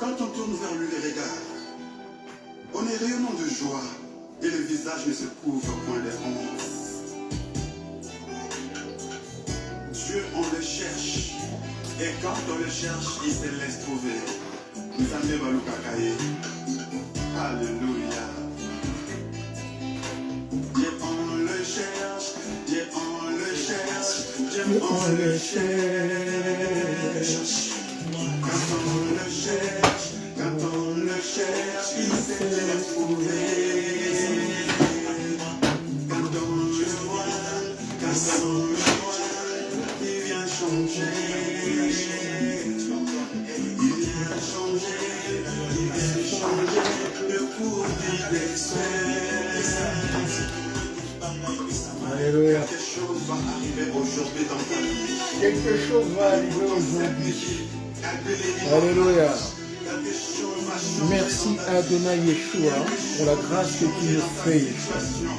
Quand on tourne vers lui les regards, on est rayonnant de joie et le visage ne se couvre point des hontes. Dieu, on le cherche, et quand on le cherche, il se laisse trouver. Alléluia. Dieu, on le cherche, Dieu, on le cherche, Dieu, on le cherche. Quand on le cherche, il se laisse trouver. Quand on le voit, il vient changer. Il vient changer le cours du destin. Alléluia. Quelque chose va arriver aujourd'hui dans ta vie. Quelque chose va arriver aujourd'hui. Alléluia. Merci Adonai Yeshua pour la grâce que tu nous fais, Yeshua.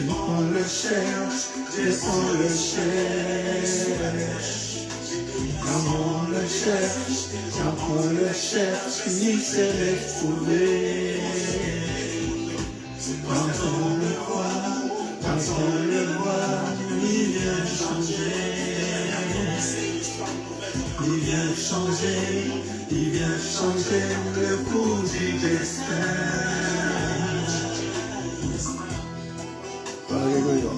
On le cherche, on le cherche. Quand on le cherche, il se laisse trouver. Quand on le voit, il vient changer. Il vient changer le cours du destin. Alléluia.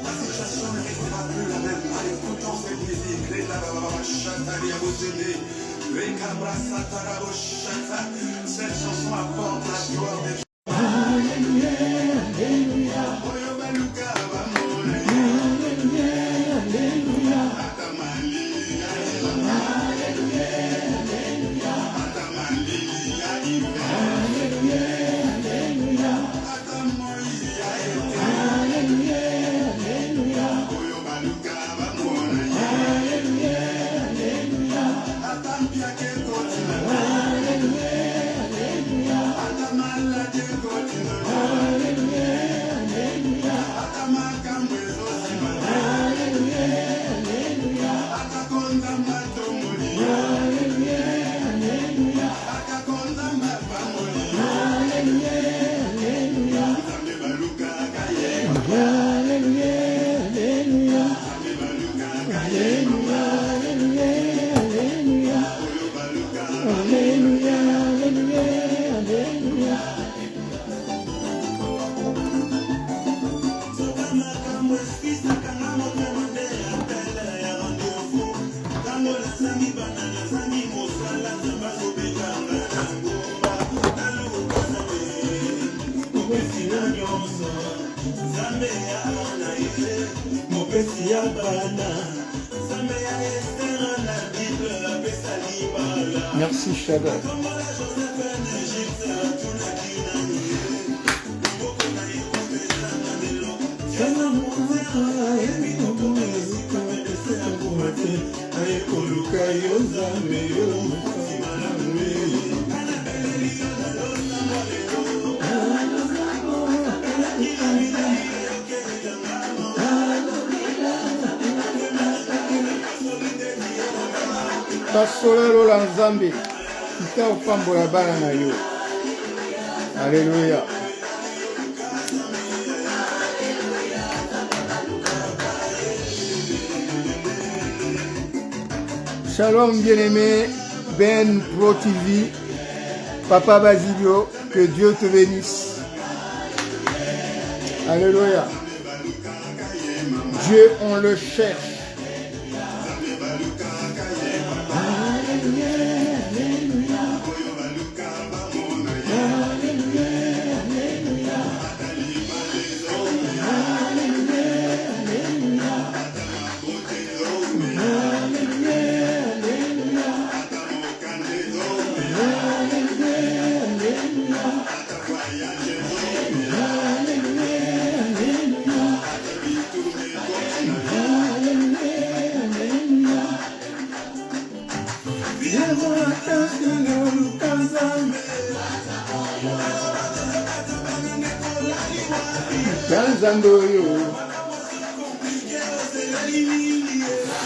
La situation ne restera plus la même en écoutant cette musique. Cette chanson apporte la gloire de Dieu. Alléluia, Alléluia. Merci Shaddai. Basolelo la Nzambe kita opambola bana na yo. Alléluia. Shalom bien-aimé Ben Pro TV, Papa Basilio, que Dieu te bénisse. Alléluia. Dieu, on le cherche.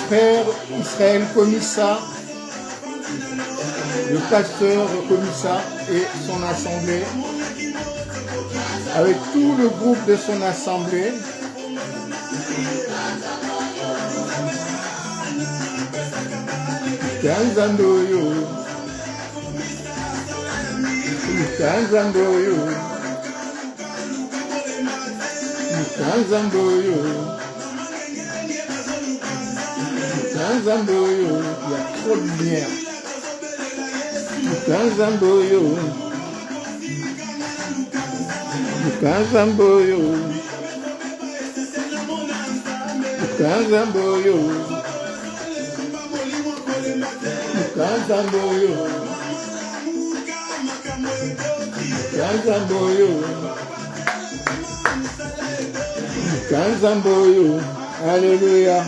frère Israël Komissa, le pasteur Komissa et son assemblée, avec tout le groupe de son assemblée. Kanzandoyo, Kanzandoyo, Kanzandoyo, Kanzandoyo, il y a trop de lumière. Kanzandoyo, Kanzandoyo, Kanzandoyo, Kanzandoyo, Kanzandoyo, Kanzandoyo, Alléluia,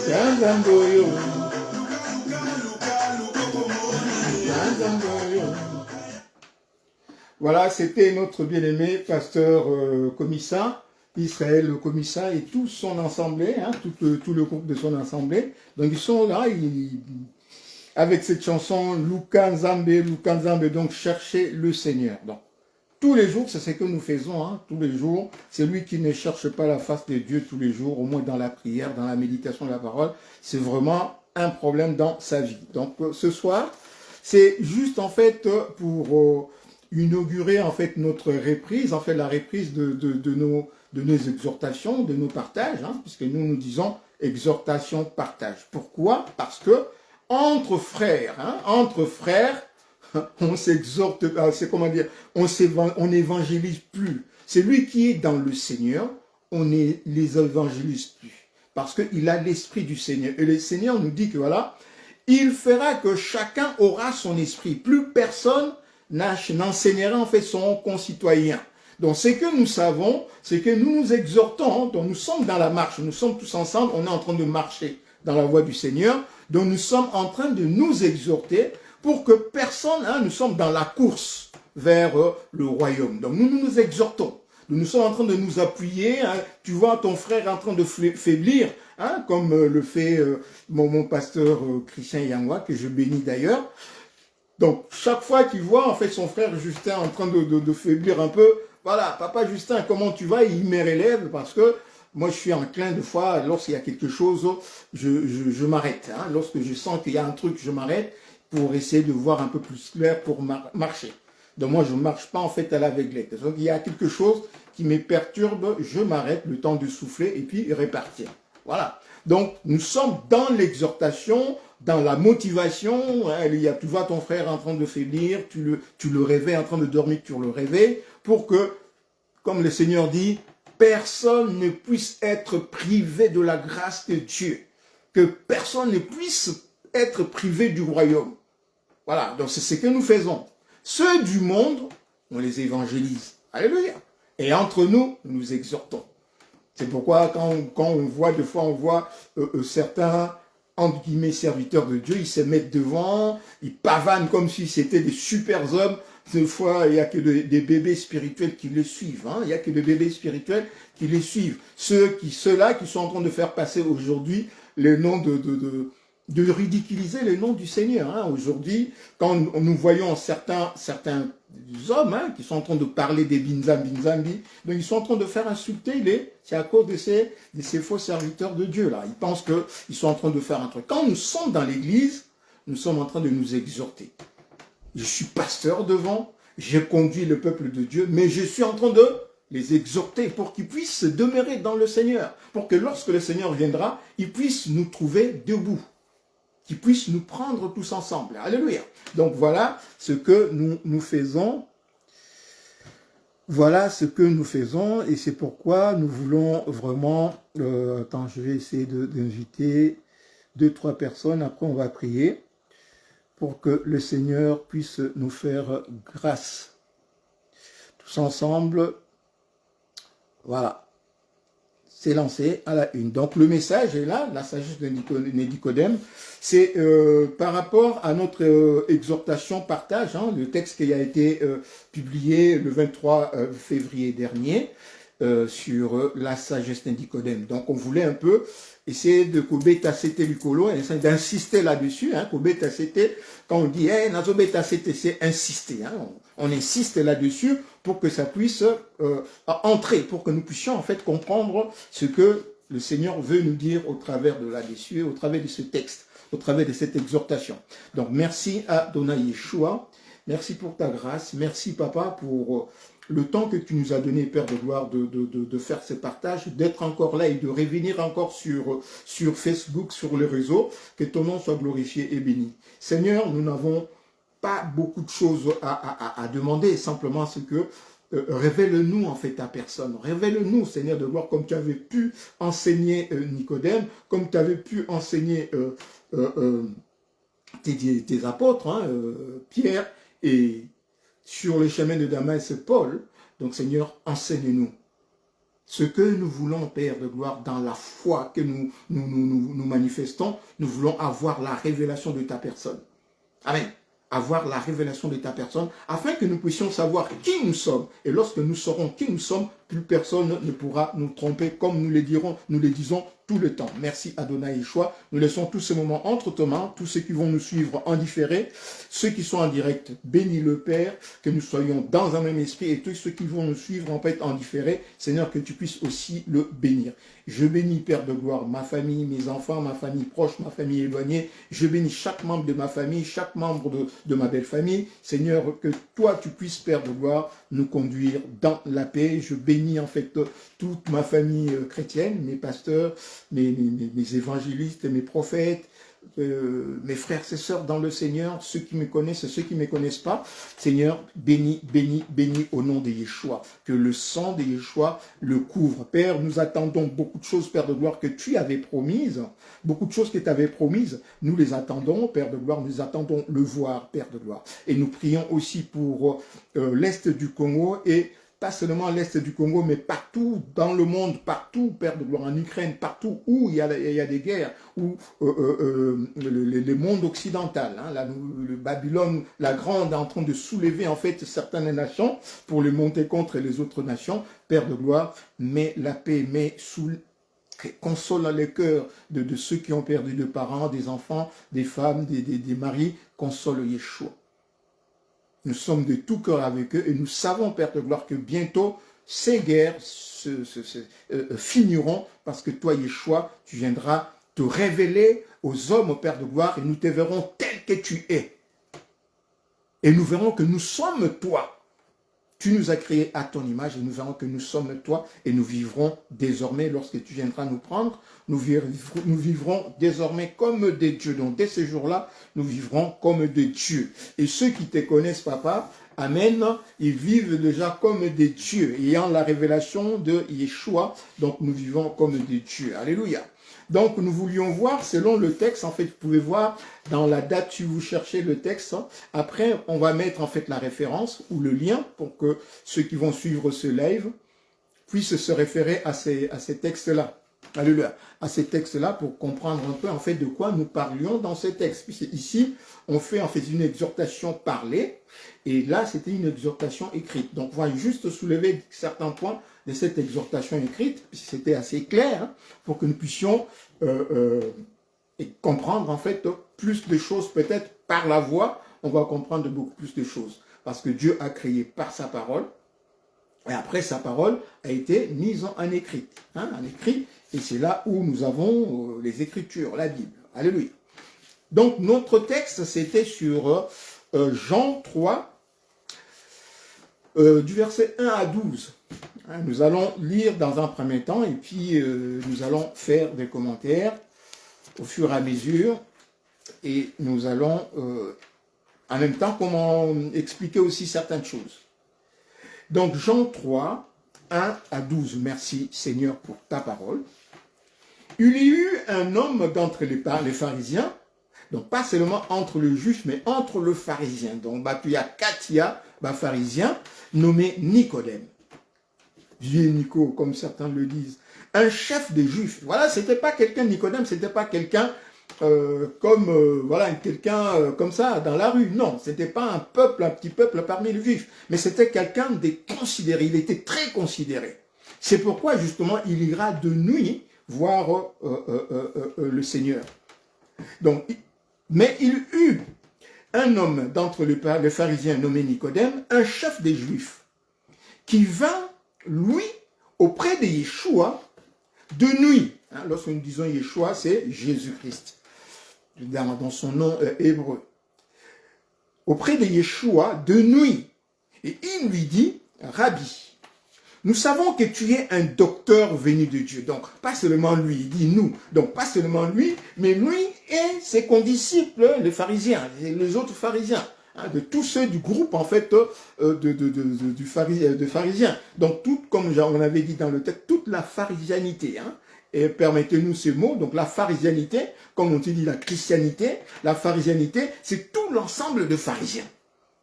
Kanzandoyo, Kanzandoyo. Voilà, c'était notre bien-aimé pasteur Komissa, Israël Komissa et tout son assemblée, hein, tout le groupe de son assemblée. Donc ils sont là, avec cette chanson Lukanzambe, donc chercher le Seigneur. Donc tous les jours, c'est ce que nous faisons, hein, tous les jours. C'est lui qui ne cherche pas la face de Dieu tous les jours, au moins dans la prière, dans la méditation de la parole. C'est vraiment un problème dans sa vie. Donc ce soir, c'est juste en fait pour inaugurer en fait notre reprise, en fait la reprise de nos exhortations, de nos partages, hein, puisque nous disons exhortation, partage. Pourquoi? Parce que entre frères, on s'exhorte, c'est comment dire, on n'évangélise plus. C'est lui qui est dans le Seigneur, on ne les évangélise plus. Parce qu'il a l'esprit du Seigneur. Et le Seigneur nous dit que voilà, il fera que chacun aura son esprit. Plus personne n'enseignera en fait son concitoyen. Donc ce que nous savons, c'est que nous nous exhortons, donc nous sommes dans la marche, nous sommes tous ensemble, on est en train de marcher dans la voie du Seigneur, donc nous sommes en train de nous exhorter pour que personne, hein, nous sommes dans la course vers le royaume. Donc nous exhortons, nous sommes en train de nous appuyer, hein, tu vois ton frère en train de faiblir, hein, comme le fait mon pasteur Christian Yangwa, que je bénis d'ailleurs. Donc chaque fois qu'il voit en fait son frère Justin en train de faiblir un peu, voilà, papa Justin, comment tu vas? Il me relève parce que moi je suis enclin de fois, lorsqu'il y a quelque chose, je m'arrête. Hein. Lorsque je sens qu'il y a un truc, je m'arrête pour essayer de voir un peu plus clair pour marcher. Donc moi je ne marche pas en fait à l'aveuglette. Donc il y a quelque chose qui me perturbe, je m'arrête, le temps de souffler et puis repartir. Voilà. Donc nous sommes dans l'exhortation, dans la motivation. Hein, tu vois ton frère en train de faiblir, tu le réveilles en train de dormir, tu le réveilles, pour que, comme le Seigneur dit, personne ne puisse être privé de la grâce de Dieu. Que personne ne puisse être privé du royaume. Voilà, donc c'est ce que nous faisons. Ceux du monde, on les évangélise. Alléluia. Et entre nous, nous exhortons. C'est pourquoi quand on voit, des fois on voit certains, entre guillemets, serviteurs de Dieu, ils se mettent devant, ils pavanent comme si c'était des super hommes. Des fois, il n'y a que des bébés spirituels qui les suivent. Hein. Il n'y a que des bébés spirituels qui les suivent. Ceux-là qui sont en train de faire passer aujourd'hui le nom de ridiculiser le nom du Seigneur. Hein. Aujourd'hui, quand nous voyons certains hommes hein, qui sont en train de parler des binzambi, donc ils sont en train de faire insulter c'est à cause de ces faux serviteurs de Dieu là. Ils pensent qu'ils sont en train de faire un truc. Quand nous sommes dans l'église, nous sommes en train de nous exhorter. Je suis pasteur devant, j'ai conduit le peuple de Dieu, mais je suis en train de les exhorter pour qu'ils puissent demeurer dans le Seigneur, pour que lorsque le Seigneur viendra, ils puissent nous trouver debout, qu'ils puissent nous prendre tous ensemble. Alléluia. Donc voilà ce que nous faisons. Voilà ce que nous faisons et c'est pourquoi nous voulons vraiment... attends, je vais essayer d'inviter 2-3 personnes, après on va prier pour que le Seigneur puisse nous faire grâce. Tous ensemble, voilà, c'est lancé à la une. Donc le message est là, la sagesse de Nicodème, c'est par rapport à notre exhortation partage, hein, le texte qui a été publié le 23 février dernier sur la sagesse de Nicodème. Donc on voulait un peu essayer de Kobeta Sete Lucolo, essayer d'insister là-dessus, hein, Kobeta Sete, quand on dit, hey, Nazobeta Sete, c'est insister, hein, on insiste là-dessus pour que ça puisse entrer, pour que nous puissions en fait comprendre ce que le Seigneur veut nous dire au travers de là-dessus, au travers de ce texte, au travers de cette exhortation. Donc merci à Dona Yeshua, merci pour ta grâce, merci Papa pour le temps que tu nous as donné, Père de gloire, de faire ce partage, d'être encore là et de revenir encore sur Facebook, sur les réseaux, que ton nom soit glorifié et béni. Seigneur, nous n'avons pas beaucoup de choses à demander, simplement ce que révèle-nous en fait ta personne, révèle-nous Seigneur de gloire comme tu avais pu enseigner Nicodème, comme tu avais pu enseigner tes apôtres, hein, Pierre et sur le chemin de Damas Paul. Donc Seigneur, enseigne-nous ce que nous voulons, Père de gloire, dans la foi que nous manifestons. Nous voulons avoir la révélation de ta personne. Amen. Avoir la révélation de ta personne, afin que nous puissions savoir qui nous sommes. Et lorsque nous saurons qui nous sommes, plus personne ne pourra nous tromper, comme nous le disons tout le temps. Merci Adonai Yeshua. Nous laissons tous ces moments entre tes mains, tous ceux qui vont nous suivre en différé, ceux qui sont en direct, bénis le Père, que nous soyons dans un même esprit, et tous ceux qui vont nous suivre en fait en différé, Seigneur, que tu puisses aussi le bénir. Je bénis, Père de gloire, ma famille, mes enfants, ma famille proche, ma famille éloignée. Je bénis chaque membre de ma famille, chaque membre de ma belle famille. Seigneur, que toi, tu puisses, Père de gloire, nous conduire dans la paix. Je bénis en fait toute ma famille chrétienne, mes pasteurs, mes évangélistes, mes prophètes, mes frères et sœurs dans le Seigneur, ceux qui me connaissent et ceux qui ne me connaissent pas. Seigneur, bénis, bénis, bénis au nom de Yeshua. Que le sang de Yeshua le couvre. Père, nous attendons beaucoup de choses, Père de gloire, que tu avais promises. Beaucoup de choses que tu avais promises. Nous les attendons, Père de gloire. Nous attendons le voir, Père de gloire. Et nous prions aussi pour l'Est du Congo et pas seulement l'Est du Congo, mais partout dans le monde, partout, Père de gloire, en Ukraine, partout où il y a des guerres, où le monde occidental, hein, le Babylone, la grande, est en train de soulever en fait certaines nations pour les monter contre les autres nations. Père de gloire, mets la paix, console les cœurs de ceux qui ont perdu des parents, des enfants, des femmes, des maris, console Yeshua. Nous sommes de tout cœur avec eux et nous savons, Père de gloire, que bientôt ces guerres finiront parce que toi, Yeshua, tu viendras te révéler aux hommes, Père de gloire, et nous te verrons tel que tu es. Et nous verrons que nous sommes toi. Tu nous as créés à ton image et nous verrons que nous sommes toi et nous vivrons désormais, lorsque tu viendras nous prendre, nous vivrons désormais comme des dieux. Donc dès ce jour-là, nous vivrons comme des dieux. Et ceux qui te connaissent, Papa, Amen, ils vivent déjà comme des dieux, ayant la révélation de Yeshua. Donc nous vivons comme des dieux. Alléluia. Donc, nous voulions voir, selon le texte, en fait, vous pouvez voir dans la date, si vous cherchez le texte. Après, on va mettre en fait la référence ou le lien pour que ceux qui vont suivre ce live puissent se référer à ces textes-là. Alléluia. À ces textes-là pour comprendre un peu en fait de quoi nous parlions dans ces textes. Puisque ici, on fait en fait une exhortation parlée et là, c'était une exhortation écrite. Donc, on va juste soulever certains points de cette exhortation écrite, puisque c'était assez clair, hein, pour que nous puissions comprendre en fait plus de choses, peut-être par la voix, on va comprendre beaucoup plus de choses. Parce que Dieu a créé par sa parole, et après sa parole a été mise en écrit. Hein, en écrit, et c'est là où nous avons les Écritures, la Bible. Alléluia. Donc notre texte, c'était sur Jean 3, du verset 1 à 12. Nous allons lire dans un premier temps et puis nous allons faire des commentaires au fur et à mesure et nous allons en même temps comment expliquer aussi certaines choses. Donc Jean 3, 1 à 12. Merci Seigneur pour ta parole. Il y eut un homme d'entre les pharisiens, donc pas seulement entre le juif, mais entre le pharisien. Donc il y a Katia, pharisien, nommé Nicodème. Vieux Nico, comme certains le disent. Un chef des juifs. Voilà, c'était pas quelqu'un, Nicodème, c'était pas quelqu'un quelqu'un comme ça dans la rue. Non, c'était pas un petit peuple parmi les juifs, mais c'était quelqu'un de considéré. Il était très considéré. C'est pourquoi justement il ira de nuit voir le Seigneur. Donc, mais il eut un homme d'entre les pharisiens nommé Nicodème, un chef des Juifs, qui vint, lui, auprès de Yeshua de nuit. Hein, lorsque nous disons Yeshua, c'est Jésus-Christ, dans son nom hébreu. Auprès de Yeshua de nuit. Et il lui dit, Rabbi, nous savons que tu es un docteur venu de Dieu. Donc, pas seulement lui, il dit nous. Donc, pas seulement lui, mais lui et ses condisciples, les pharisiens, les autres pharisiens. Hein, de tous ceux du groupe, en fait, de pharisiens. Donc, tout, comme on avait dit dans le texte, toute la pharisianité. Hein, et permettez-nous ce mot, donc la pharisianité, comme on dit la christianité, la pharisianité, c'est tout l'ensemble de pharisiens.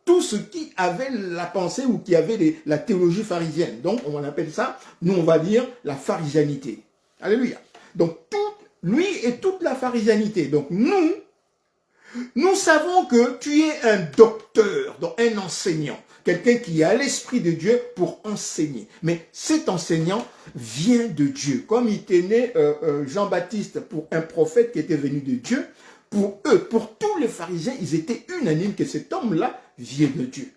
Tous ceux qui avaient la pensée ou qui avaient la théologie pharisienne. Donc, on appelle ça, nous on va dire, la pharisianité. Alléluia. Donc, lui et toute la pharisianité. Donc, nous savons que tu es un docteur, donc un enseignant. Quelqu'un qui a l'Esprit de Dieu pour enseigner. Mais cet enseignant vient de Dieu. Comme il tenait Jean-Baptiste pour un prophète qui était venu de Dieu, pour eux, pour tous les pharisiens, ils étaient unanimes que cet homme-là vient de Dieu.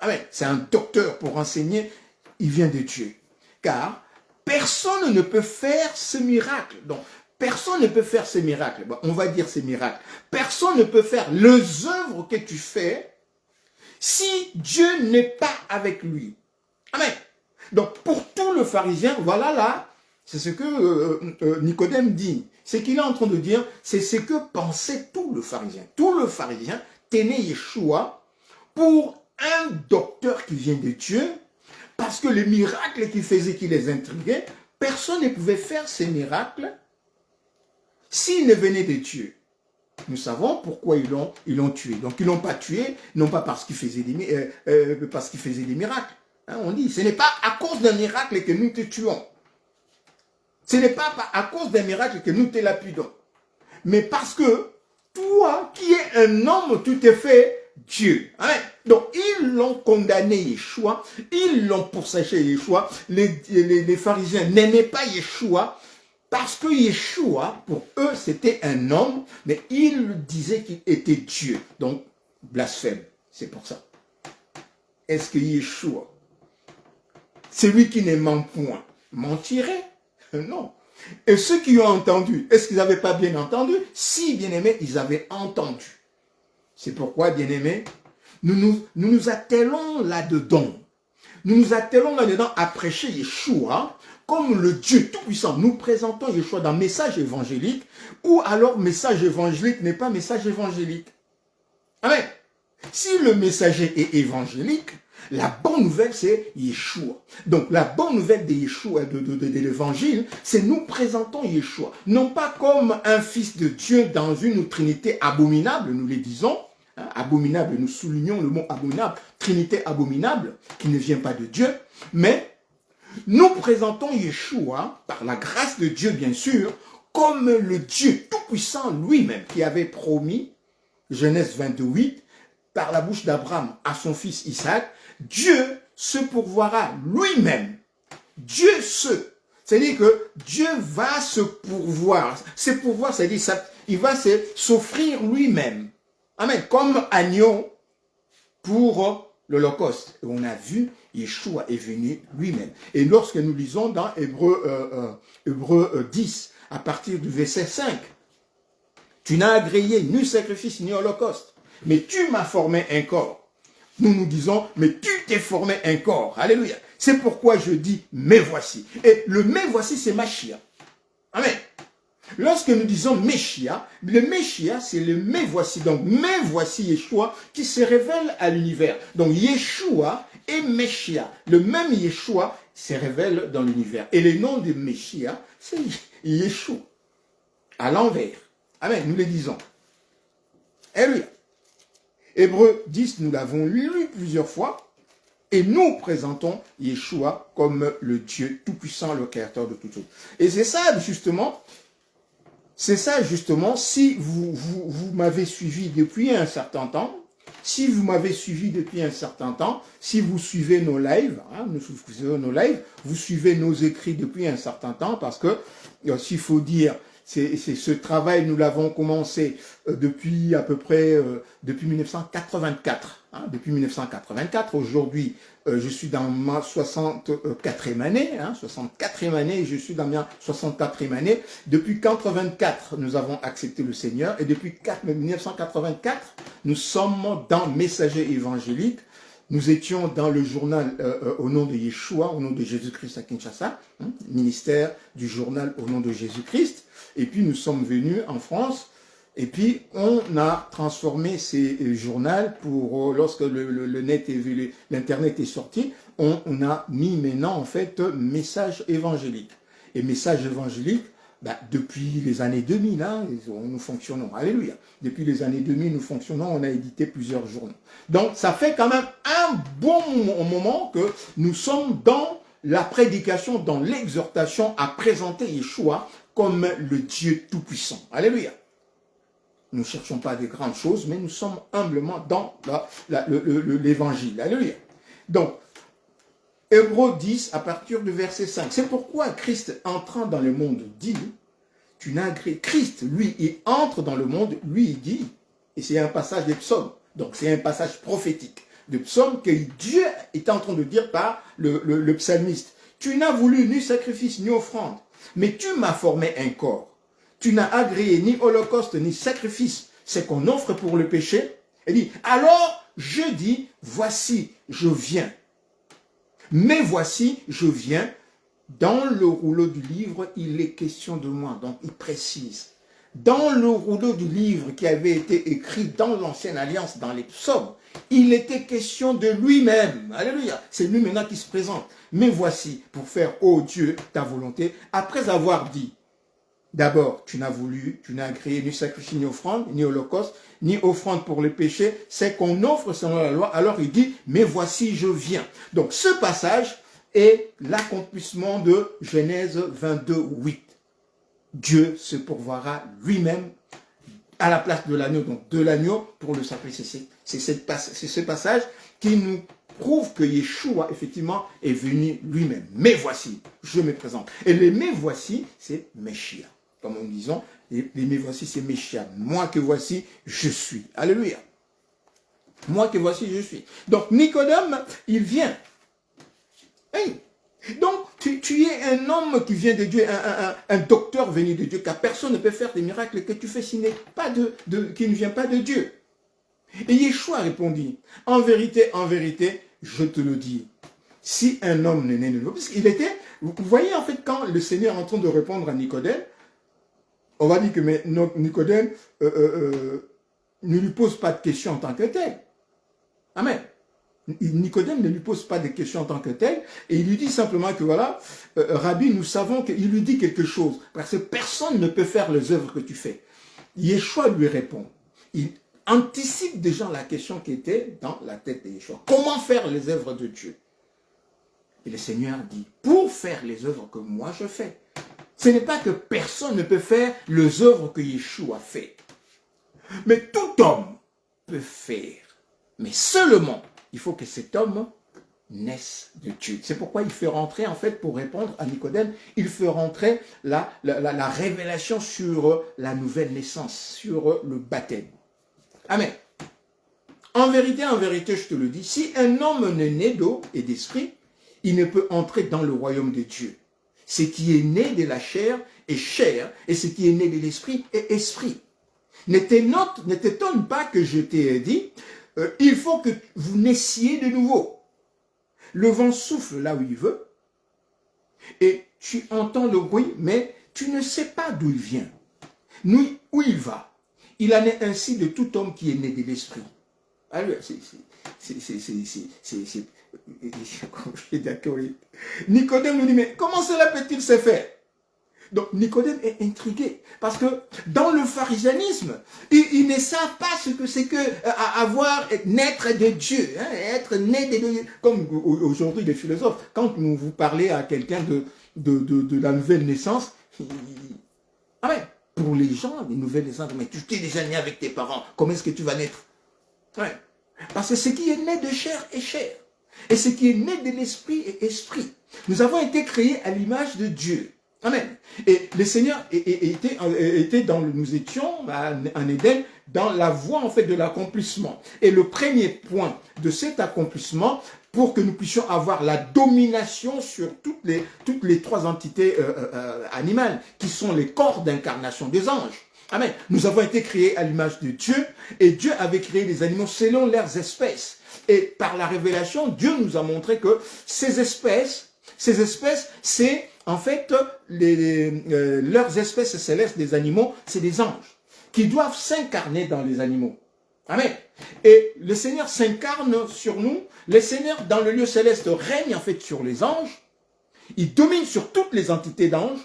Amen. C'est un docteur pour enseigner, il vient de Dieu. Car personne ne peut faire ce miracle. Donc, personne ne peut faire ces miracles. Bon, on va dire ces miracles. Personne ne peut faire les œuvres que tu fais si Dieu n'est pas avec lui. Amen. Donc, pour tout le pharisien, voilà là, c'est ce que Nicodème dit. Ce qu'il est en train de dire, c'est ce que pensait tout le pharisien. Tout le pharisien tenait Yeshua pour un docteur qui vient de Dieu, parce que les miracles qu'il faisait, qui les intriguaient, personne ne pouvait faire ces miracles s'ils ne venaient de Dieu. Nous savons pourquoi ils l'ont tué. Donc ils ne l'ont pas tué, non pas parce qu'il faisait des miracles. Hein, on dit, ce n'est pas à cause d'un miracle que nous te tuons. Ce n'est pas à cause d'un miracle que nous te lapidons. Mais parce que toi, qui es un homme, tu t'es fait Dieu. Hein? Donc, ils l'ont condamné Yeshua, ils l'ont pourchassé Yeshua. Les pharisiens n'aimaient pas Yeshua parce que Yeshua, pour eux, c'était un homme, mais ils disaient qu'il était Dieu. Donc, blasphème. C'est pour ça. Est-ce que Yeshua, celui qui ne ment point, mentirait? Non. Et ceux qui ont entendu, est-ce qu'ils n'avaient pas bien entendu? Si, bien aimés, ils avaient entendu. C'est pourquoi, bien aimés, nous nous attelons là-dedans. Nous nous attelons là-dedans à prêcher Yeshua comme le Dieu Tout-Puissant. Nous présentons Yeshua dans message évangélique, ou alors message évangélique n'est pas message évangélique. Amen. Si le messager est évangélique, la bonne nouvelle, c'est Yeshua. Donc, la bonne nouvelle de Yeshua, de l'évangile, c'est nous présentons Yeshua. Non pas comme un fils de Dieu dans une trinité abominable, nous les disons. Hein, abominable, nous soulignons le mot abominable. Trinité abominable, qui ne vient pas de Dieu. Mais, nous présentons Yeshua, par la grâce de Dieu, bien sûr, comme le Dieu Tout-Puissant lui-même, qui avait promis, Genèse 22:8, par la bouche d'Abraham à son fils Isaac, Dieu se pourvoira lui-même. Dieu c'est-à-dire que Dieu va se pourvoir. Se pourvoir, c'est-à-dire il va s'offrir lui-même. Amen. Comme agneau pour l'Holocauste. Et on a vu, Yeshua est venu lui-même. Et lorsque nous lisons dans Hébreux 10, à partir du verset 5, tu n'as agréé ni sacrifice ni holocauste, mais tu m'as formé un corps. Nous nous disons, mais tu t'es formé un corps. Alléluia. C'est pourquoi je dis, mais voici. Et le mais voici, c'est Machia. Amen. Lorsque nous disons Meshia, le Meshia, c'est le mais voici. Donc, mais voici Yeshua qui se révèle à l'univers. Donc, Yeshua et Meshia. Le même Yeshua se révèle dans l'univers. Et le nom de Meshia, c'est Yeshua. À l'envers. Amen. Nous le disons. Alléluia. Hébreux 10, nous l'avons lu plusieurs fois, et nous présentons Yeshua comme le Dieu Tout-Puissant, le Créateur de toutes choses. Et c'est ça, justement, si vous m'avez suivi depuis un certain temps, si vous suivez nos lives, vous suivez nos écrits depuis un certain temps, parce que s'il faut dire, c'est ce travail, nous l'avons commencé depuis à peu près depuis 1984. Hein, depuis 1984, aujourd'hui, je suis dans ma 64e année, 64e année, je suis dans ma 64e année. Depuis 84, nous avons accepté le Seigneur, et depuis 1984, nous sommes dans Messager évangélique. Nous étions dans le journal au nom de Yeshua, au nom de Jésus-Christ à Kinshasa, ministère du journal au nom de Jésus-Christ. Et puis nous sommes venus en France, et puis on a transformé ces journaux pour, lorsque le net est vu, l'internet est sorti, on a mis maintenant en fait message évangélique. Et message évangélique, depuis les années 2000, nous fonctionnons, alléluia. Depuis les années 2000, nous fonctionnons, on a édité plusieurs journaux. Donc ça fait quand même un bon moment que nous sommes dans la prédication, dans l'exhortation à présenter Yeshua comme le Dieu Tout-Puissant. Alléluia. Nous ne cherchons pas des grandes choses, mais nous sommes humblement dans l'évangile. Alléluia. Donc, Hébreux 10, à partir du verset 5. C'est pourquoi Christ, entrant dans le monde, dit, Christ, lui, il entre dans le monde, lui, il dit, et c'est un passage des psaumes, donc c'est un passage prophétique de psaumes que Dieu est en train de dire par le psalmiste. Tu n'as voulu ni sacrifice ni offrande, mais tu m'as formé un corps. Tu n'as agréé ni holocauste ni sacrifice, c'est qu'on offre pour le péché. Il dit, alors je dis, voici, je viens. Mais voici, je viens. Dans le rouleau du livre, il est question de moi. Donc, il précise. Dans le rouleau du livre qui avait été écrit dans l'Ancienne Alliance, dans les psaumes, il était question de lui-même. Alléluia. C'est lui maintenant qui se présente. Mais voici, pour faire, ô Dieu, ta volonté, après avoir dit, d'abord, tu n'as agréé ni sacrifice, ni offrande, ni holocauste, ni offrande pour le péché, c'est qu'on offre selon la loi. Alors il dit, mais voici, je viens. Donc ce passage est l'accomplissement de Genèse 22, 8. Dieu se pourvoira lui-même à la place de l'agneau, donc de l'agneau pour le sacrifice. C'est ce passage qui nous prouve que Yeshua, effectivement, est venu lui-même. Mais voici, je me présente. Et le mais voici, c'est Messia. Comme nous disons, les mais voici, c'est Messia. Moi que voici, je suis. Alléluia. Moi que voici, je suis. Donc, Nicodème, il vient. Hey. Donc, tu es un homme qui vient de Dieu, un docteur venu de Dieu, car personne ne peut faire des miracles que tu fais qui ne vient pas de Dieu. Et Yeshua répondit, en vérité, je te le dis, si un homme n'est né de nouveau, parce qu'il était, vous voyez en fait quand le Seigneur est en train de répondre à Nicodème, on va dire que Nicodème ne lui pose pas de questions en tant que tel. Amen. Nicodème ne lui pose pas de questions en tant que tel, et il lui dit simplement que voilà, Rabbi, nous savons qu'il lui dit quelque chose, parce que personne ne peut faire les œuvres que tu fais. Yeshua lui répond. Il anticipe déjà la question qui était dans la tête de Yeshua. Comment faire les œuvres de Dieu? Et le Seigneur dit, pour faire les œuvres que moi je fais. Ce n'est pas que personne ne peut faire les œuvres que Yeshua fait. Mais tout homme peut faire. Mais seulement, il faut que cet homme naisse de Dieu. C'est pourquoi il fait rentrer, en fait, pour répondre à Nicodème, il fait rentrer la révélation sur la nouvelle naissance, sur le baptême. Amen. En vérité, je te le dis, si un homme n'est né d'eau et d'esprit, il ne peut entrer dans le royaume de Dieu. Ce qui est né de la chair est chair, et ce qui est né de l'esprit est esprit. Ne t'étonne pas que je t'ai dit, il faut que vous naissiez de nouveau. Le vent souffle là où il veut, et tu entends le bruit, mais tu ne sais pas d'où il vient, ni où il va. Il en est ainsi de tout homme qui est né de l'esprit. Alors, Nicodème nous dit, mais comment cela peut-il se faire? Donc Nicodème est intrigué, parce que dans le pharisianisme, ils ne savent pas ce que c'est que naître de Dieu, être né de Dieu. Comme aujourd'hui les philosophes, quand vous parlez à quelqu'un de la nouvelle naissance, pour les gens, les nouvelles naissances, mais tu t'es déjà né avec tes parents, comment est-ce que tu vas naître? Parce que ce qui est né de chair est chair, et ce qui est né de l'esprit est esprit. Nous avons été créés à l'image de Dieu. Amen. Et le Seigneur était nous étions en Éden dans la voie en fait de l'accomplissement. Et le premier point de cet accomplissement, pour que nous puissions avoir la domination sur toutes les trois entités animales, qui sont les corps d'incarnation des anges. Amen. Nous avons été créés à l'image de Dieu, et Dieu avait créé les animaux selon leurs espèces. Et par la révélation, Dieu nous a montré que ces espèces, c'est en fait leurs espèces célestes des animaux, c'est des anges qui doivent s'incarner dans les animaux. Amen. Et le Seigneur s'incarne sur nous. Le Seigneur, dans le lieu céleste, règne en fait sur les anges. Il domine sur toutes les entités d'anges,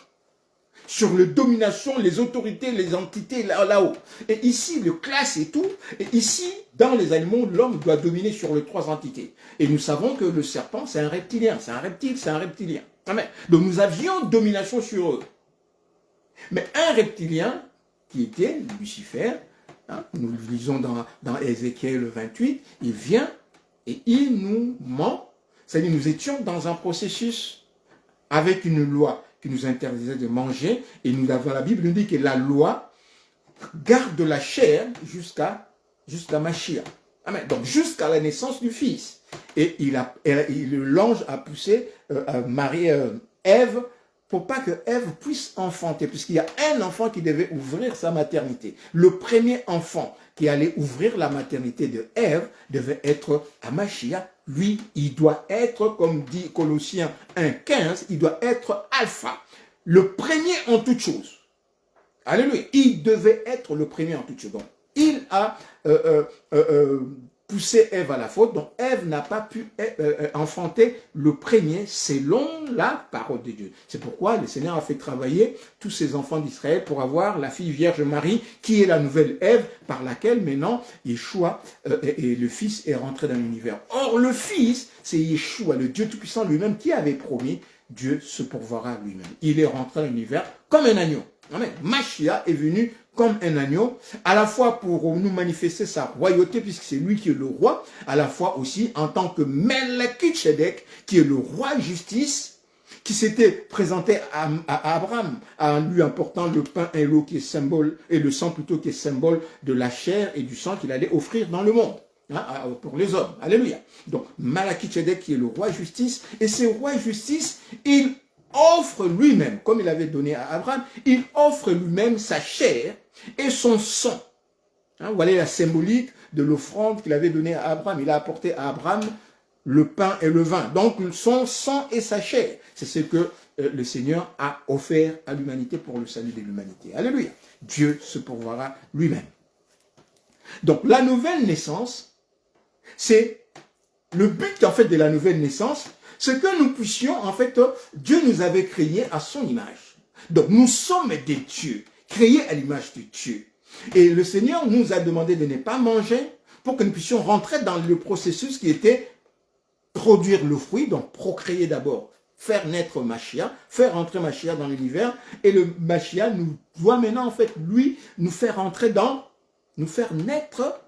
sur les dominations, les autorités, les entités là-haut. Et ici, le classe et tout. Et ici, dans les animaux, l'homme doit dominer sur les trois entités. Et nous savons que le serpent, c'est un reptilien. C'est un reptile, c'est un reptilien. Amen. Donc nous avions domination sur eux. Mais un reptilien, qui était Lucifer, hein, nous le lisons dans Ézéchiel 28, il vient et il nous ment. C'est-à-dire nous étions dans un processus avec une loi qui nous interdisait de manger. Et nous avons, la Bible nous dit que la loi garde la chair jusqu'à Mashiach. Amen. Donc jusqu'à la naissance du Fils. Et l'ange a poussé Ève pour pas que Ève puisse enfanter, puisqu'il y a un enfant qui devait ouvrir sa maternité. Le premier enfant qui allait ouvrir la maternité de Ève devait être Mashiach. Lui, il doit être, comme dit Colossiens 1,15, il doit être alpha, le premier en toutes choses. Alléluia. Il devait être le premier en toutes choses. Donc, il a poussé Ève à la faute, donc Ève n'a pas pu enfanter le premier selon la parole de Dieu. C'est pourquoi le Seigneur a fait travailler tous ses enfants d'Israël pour avoir la fille Vierge Marie, qui est la nouvelle Ève, par laquelle maintenant Yeshua et le Fils est rentré dans l'univers. Or, le Fils, c'est Yeshua, le Dieu Tout-Puissant lui-même, qui avait promis, Dieu se pourvoira lui-même. Il est rentré dans l'univers comme un agneau. Amen. Mashiach est venu comme un agneau, à la fois pour nous manifester sa royauté, puisque c'est lui qui est le roi, à la fois aussi en tant que Melchizedek, qui est le roi justice, qui s'était présenté à Abraham, en lui apportant le pain et l'eau qui est symbole, et le sang plutôt qui est symbole de la chair et du sang qu'il allait offrir dans le monde. Hein, pour les hommes. Alléluia. Donc, Melchizedek qui est le roi justice, et ce roi justice, il offre lui-même, comme il avait donné à Abraham, il offre lui-même sa chair et son sang. Hein, voilà la symbolique de l'offrande qu'il avait donnée à Abraham. Il a apporté à Abraham le pain et le vin. Donc, son sang et sa chair. C'est ce que le Seigneur a offert à l'humanité pour le salut de l'humanité. Alléluia. Dieu se pourvoira lui-même. Donc, la nouvelle naissance, c'est le but, en fait, de la nouvelle naissance, c'est que nous puissions, en fait, Dieu nous avait créés à son image. Donc, nous sommes des dieux, créés à l'image de Dieu. Et le Seigneur nous a demandé de ne pas manger pour que nous puissions rentrer dans le processus qui était produire le fruit, donc procréer d'abord, faire naître Mashiach, faire entrer Mashiach dans l'univers, et le Mashiach nous doit maintenant, en fait, lui, nous faire entrer nous faire naître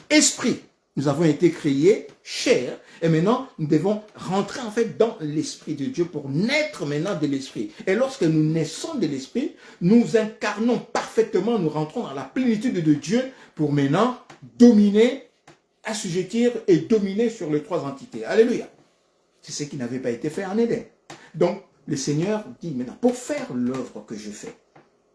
esprit. Nous avons été créés chair, et maintenant, nous devons rentrer en fait dans l'Esprit de Dieu pour naître maintenant de l'Esprit. Et lorsque nous naissons de l'Esprit, nous incarnons parfaitement, nous rentrons dans la plénitude de Dieu pour maintenant dominer, assujettir et dominer sur les trois entités. Alléluia. C'est ce qui n'avait pas été fait en Éden. Donc, le Seigneur dit maintenant, pour faire l'œuvre que je fais,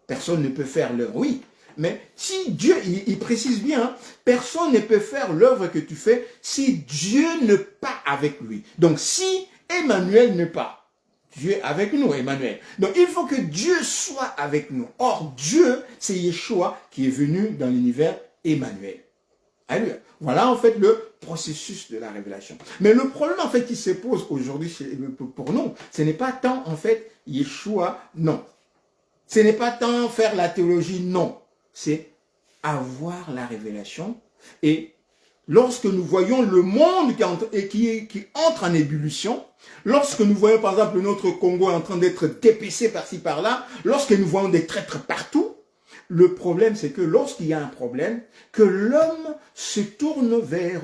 personne ne peut faire l'œuvre, oui. Mais si Dieu, il précise bien, hein, personne ne peut faire l'œuvre que tu fais si Dieu n'est pas avec lui. Donc si Emmanuel n'est pas, Dieu est avec nous, Emmanuel. Donc il faut que Dieu soit avec nous. Or Dieu, c'est Yeshua qui est venu dans l'univers Emmanuel. Alléluia. Voilà en fait le processus de la révélation. Mais le problème en fait qui se pose aujourd'hui pour nous, ce n'est pas tant en fait Yeshua, non. Ce n'est pas tant faire la théologie, non. C'est avoir la révélation. Et lorsque nous voyons le monde qui entre en ébullition, lorsque nous voyons par exemple notre Congo en train d'être dépecé par-ci par-là, lorsque nous voyons des traîtres partout, le problème c'est que lorsqu'il y a un problème, que l'homme se tourne vers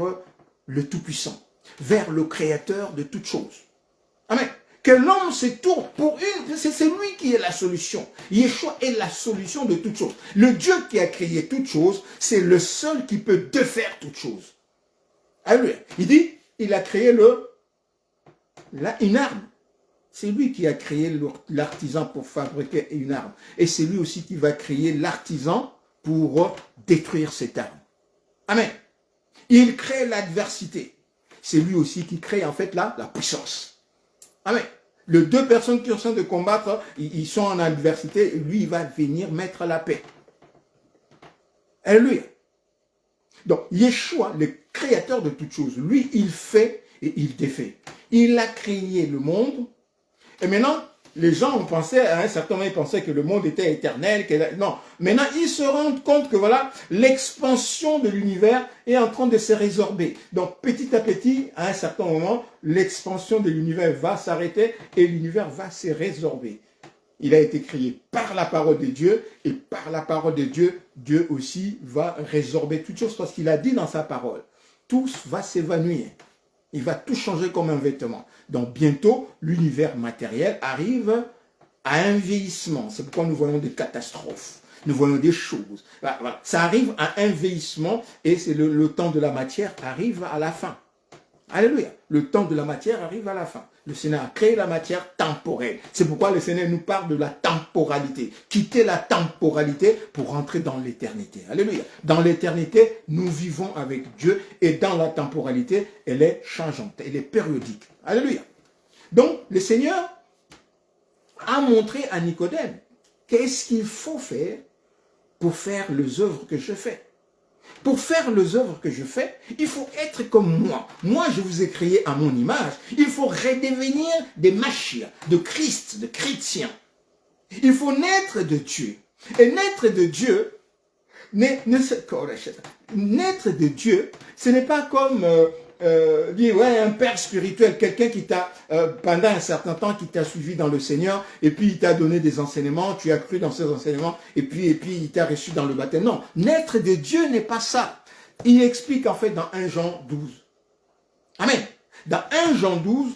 le Tout-Puissant, vers le Créateur de toutes choses. Amen. que l'homme se tourne pour c'est lui qui est la solution. Yeshua est la solution de toutes choses. Le Dieu qui a créé toutes choses, c'est le seul qui peut défaire toutes choses. Alléluia. Il dit, il a créé une arme. C'est lui qui a créé l'artisan pour fabriquer une arme. Et c'est lui aussi qui va créer l'artisan pour détruire cette arme. Amen. Il crée l'adversité. C'est lui aussi qui crée en fait la puissance. Amen. Les deux personnes qui sont en train de combattre, ils sont en adversité, et lui, il va venir mettre la paix. Alléluia. Donc, Yeshua, le créateur de toutes choses, lui, il fait et il défait. Il a créé le monde, et maintenant, les gens ont pensé, à un certain moment, ils pensaient que le monde était éternel. Non, maintenant, ils se rendent compte que voilà, l'expansion de l'univers est en train de se résorber. Donc, petit à petit, à un certain moment, l'expansion de l'univers va s'arrêter et l'univers va se résorber. Il a été créé par la parole de Dieu et par la parole de Dieu, Dieu aussi va résorber toutes choses parce qu'il a dit dans sa parole, tout va s'évanouir. Il va tout changer comme un vêtement. Donc bientôt, l'univers matériel arrive à un vieillissement. C'est pourquoi nous voyons des catastrophes. Nous voyons des choses. Voilà. Ça arrive à un vieillissement et c'est le temps de la matière arrive à la fin. Alléluia. Le temps de la matière arrive à la fin. Le Seigneur a créé la matière temporelle. C'est pourquoi le Seigneur nous parle de la temporalité. Quitter la temporalité pour entrer dans l'éternité. Alléluia. Dans l'éternité, nous vivons avec Dieu et dans la temporalité, elle est changeante, elle est périodique. Alléluia. Donc, le Seigneur a montré à Nicodème qu'est-ce qu'il faut faire pour faire les œuvres que je fais. Pour faire les œuvres que je fais, il faut être comme moi. Moi, je vous ai créé à mon image. Il faut redevenir des Mashiach, de Christ, de chrétiens. Il faut naître de Dieu. Et naître de Dieu, naître de Dieu, ce n'est pas comme un père spirituel, quelqu'un qui t'a, pendant un certain temps, qui t'a suivi dans le Seigneur, et puis il t'a donné des enseignements, tu as cru dans ces enseignements, et puis il t'a reçu dans le baptême. Non, naître de Dieu n'est pas ça. Il explique en fait dans 1 Jean 12. Amen. Dans 1 Jean 12,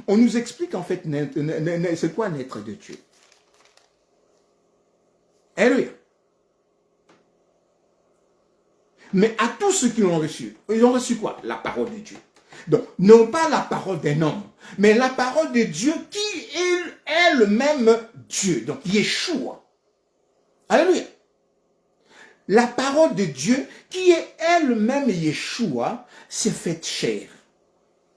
on nous explique en fait c'est quoi naître de Dieu. Alléluia. Mais à tous ceux qui l'ont reçu, ils ont reçu quoi? La parole de Dieu. Donc, non pas la parole d'un homme, mais la parole de Dieu qui est le même Dieu. Donc, Yeshua. Alléluia. La parole de Dieu qui est elle-même Yeshua s'est faite chair.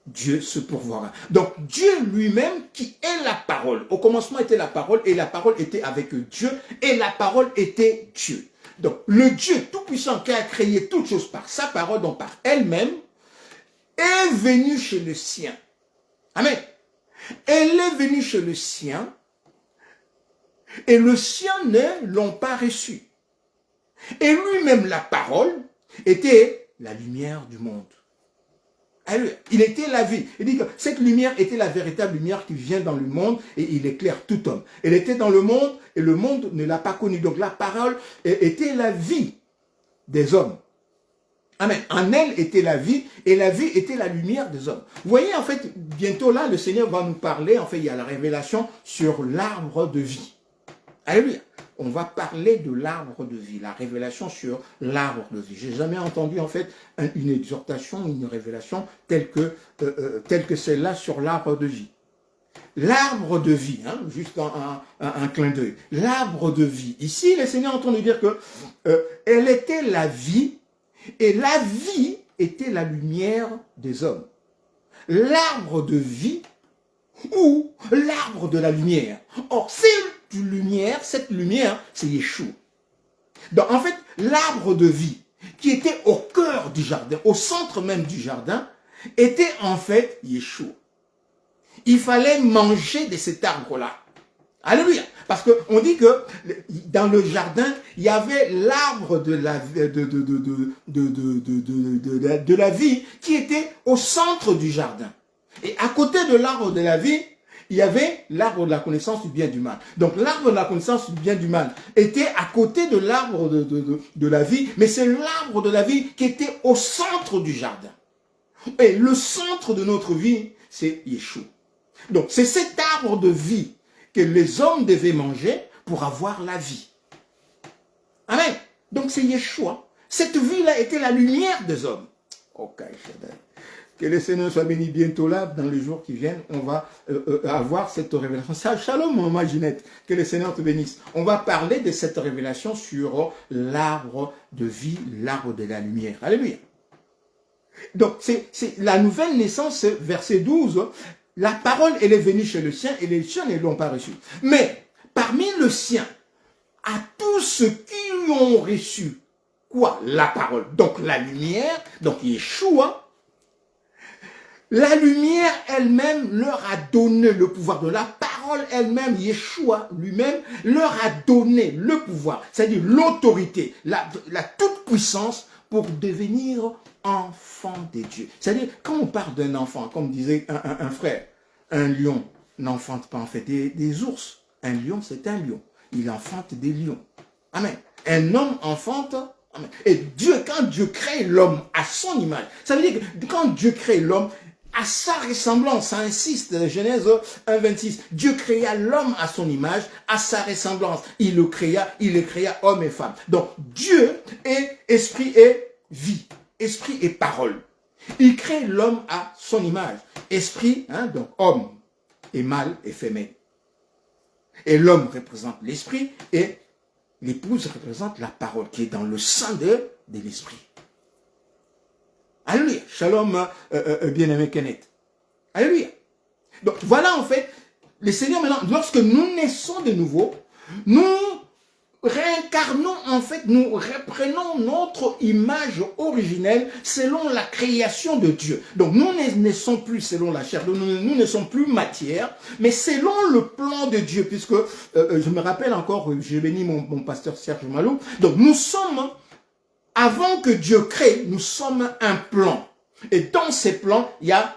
Dieu se pourvoira. Donc, Dieu lui-même qui est la parole. Au commencement était la parole et la parole était avec Dieu et la parole était Dieu. Donc, le Dieu tout-puissant qui a créé toutes choses par sa parole, donc par elle-même, est venu chez le sien. Amen. Elle est venue chez le sien et le sien ne l'ont pas reçu. Et lui-même, la parole, était la lumière du monde. Il était la vie. Il dit que cette lumière était la véritable lumière qui vient dans le monde et il éclaire tout homme. Elle était dans le monde et le monde ne l'a pas connue. Donc la parole était la vie des hommes. Amen. En elle était la vie et la vie était la lumière des hommes. Vous voyez, en fait, bientôt là, le Seigneur va nous parler, en fait, il y a la révélation sur l'arbre de vie. Alléluia. On va parler de l'arbre de vie, la révélation sur l'arbre de vie. J'ai jamais entendu en fait une exhortation, une révélation telle que celle-là sur l'arbre de vie. L'arbre de vie, hein, juste un clin d'œil. L'arbre de vie. Ici, le Seigneur est en train de dire que elle était la vie et la vie était la lumière des hommes. L'arbre de vie ou l'arbre de la lumière. Or, cette lumière, c'est Yeshua. Donc, en fait, l'arbre de vie, qui était au cœur du jardin, au centre même du jardin, était en fait Yeshua. Il fallait manger de cet arbre-là. Alléluia. Parce qu'on dit que dans le jardin, il y avait l'arbre de la vie qui était au centre du jardin. Et à côté de l'arbre de la vie, il y avait l'arbre de la connaissance du bien et du mal. Donc l'arbre de la connaissance du bien et du mal était à côté de l'arbre de la vie, mais c'est l'arbre de la vie qui était au centre du jardin. Et le centre de notre vie, c'est Yeshua. Donc, c'est cet arbre de vie que les hommes devaient manger pour avoir la vie. Amen. Donc, c'est Yeshua. Cette vie-là était la lumière des hommes. Ok, que le Seigneur soit béni bientôt là, dans les jours qui viennent, on va avoir cette révélation. Shalom, maman Ginette, que le Seigneur te bénisse. On va parler de cette révélation sur l'arbre de vie, l'arbre de la lumière. Alléluia. Donc, c'est la nouvelle naissance, verset 12. La parole, elle est venue chez le sien et les siens ne l'ont pas reçue. Mais, parmi le sien, à tous ceux qui ont reçu, quoi? La parole. Donc, la lumière, donc Yeshua, la lumière elle-même leur a donné le pouvoir. De la parole elle-même, Yeshua lui-même leur a donné le pouvoir, c'est-à-dire l'autorité, la toute-puissance pour devenir enfant de Dieu. C'est-à-dire, quand on parle d'un enfant, comme disait un frère, un lion n'enfante pas en fait des ours. Un lion, c'est un lion. Il enfante des lions. Amen. Un homme enfante. Amen. Et Dieu, quand Dieu crée l'homme à son image, ça veut dire que quand Dieu crée l'homme, à sa ressemblance, ça insiste, Genèse 1,26. Dieu créa l'homme à son image, à sa ressemblance. Il le créa homme et femme. Donc, Dieu est esprit et vie. Esprit et parole. Il crée l'homme à son image. Esprit, hein, donc homme, et mâle et femelle. Et l'homme représente l'esprit et l'épouse représente la parole qui est dans le sein de l'esprit. Alléluia. Shalom, bien-aimé Kenneth. Alléluia. Donc voilà en fait, le Seigneur maintenant, lorsque nous naissons de nouveau, nous réincarnons en fait, nous reprenons notre image originelle selon la création de Dieu. Donc nous ne naissons plus selon la chair, nous ne sommes plus matière, mais selon le plan de Dieu, puisque je me rappelle encore, j'ai béni mon pasteur Serge Malou, donc nous sommes, avant que Dieu crée, nous sommes un plan. Et dans ces plans, il y a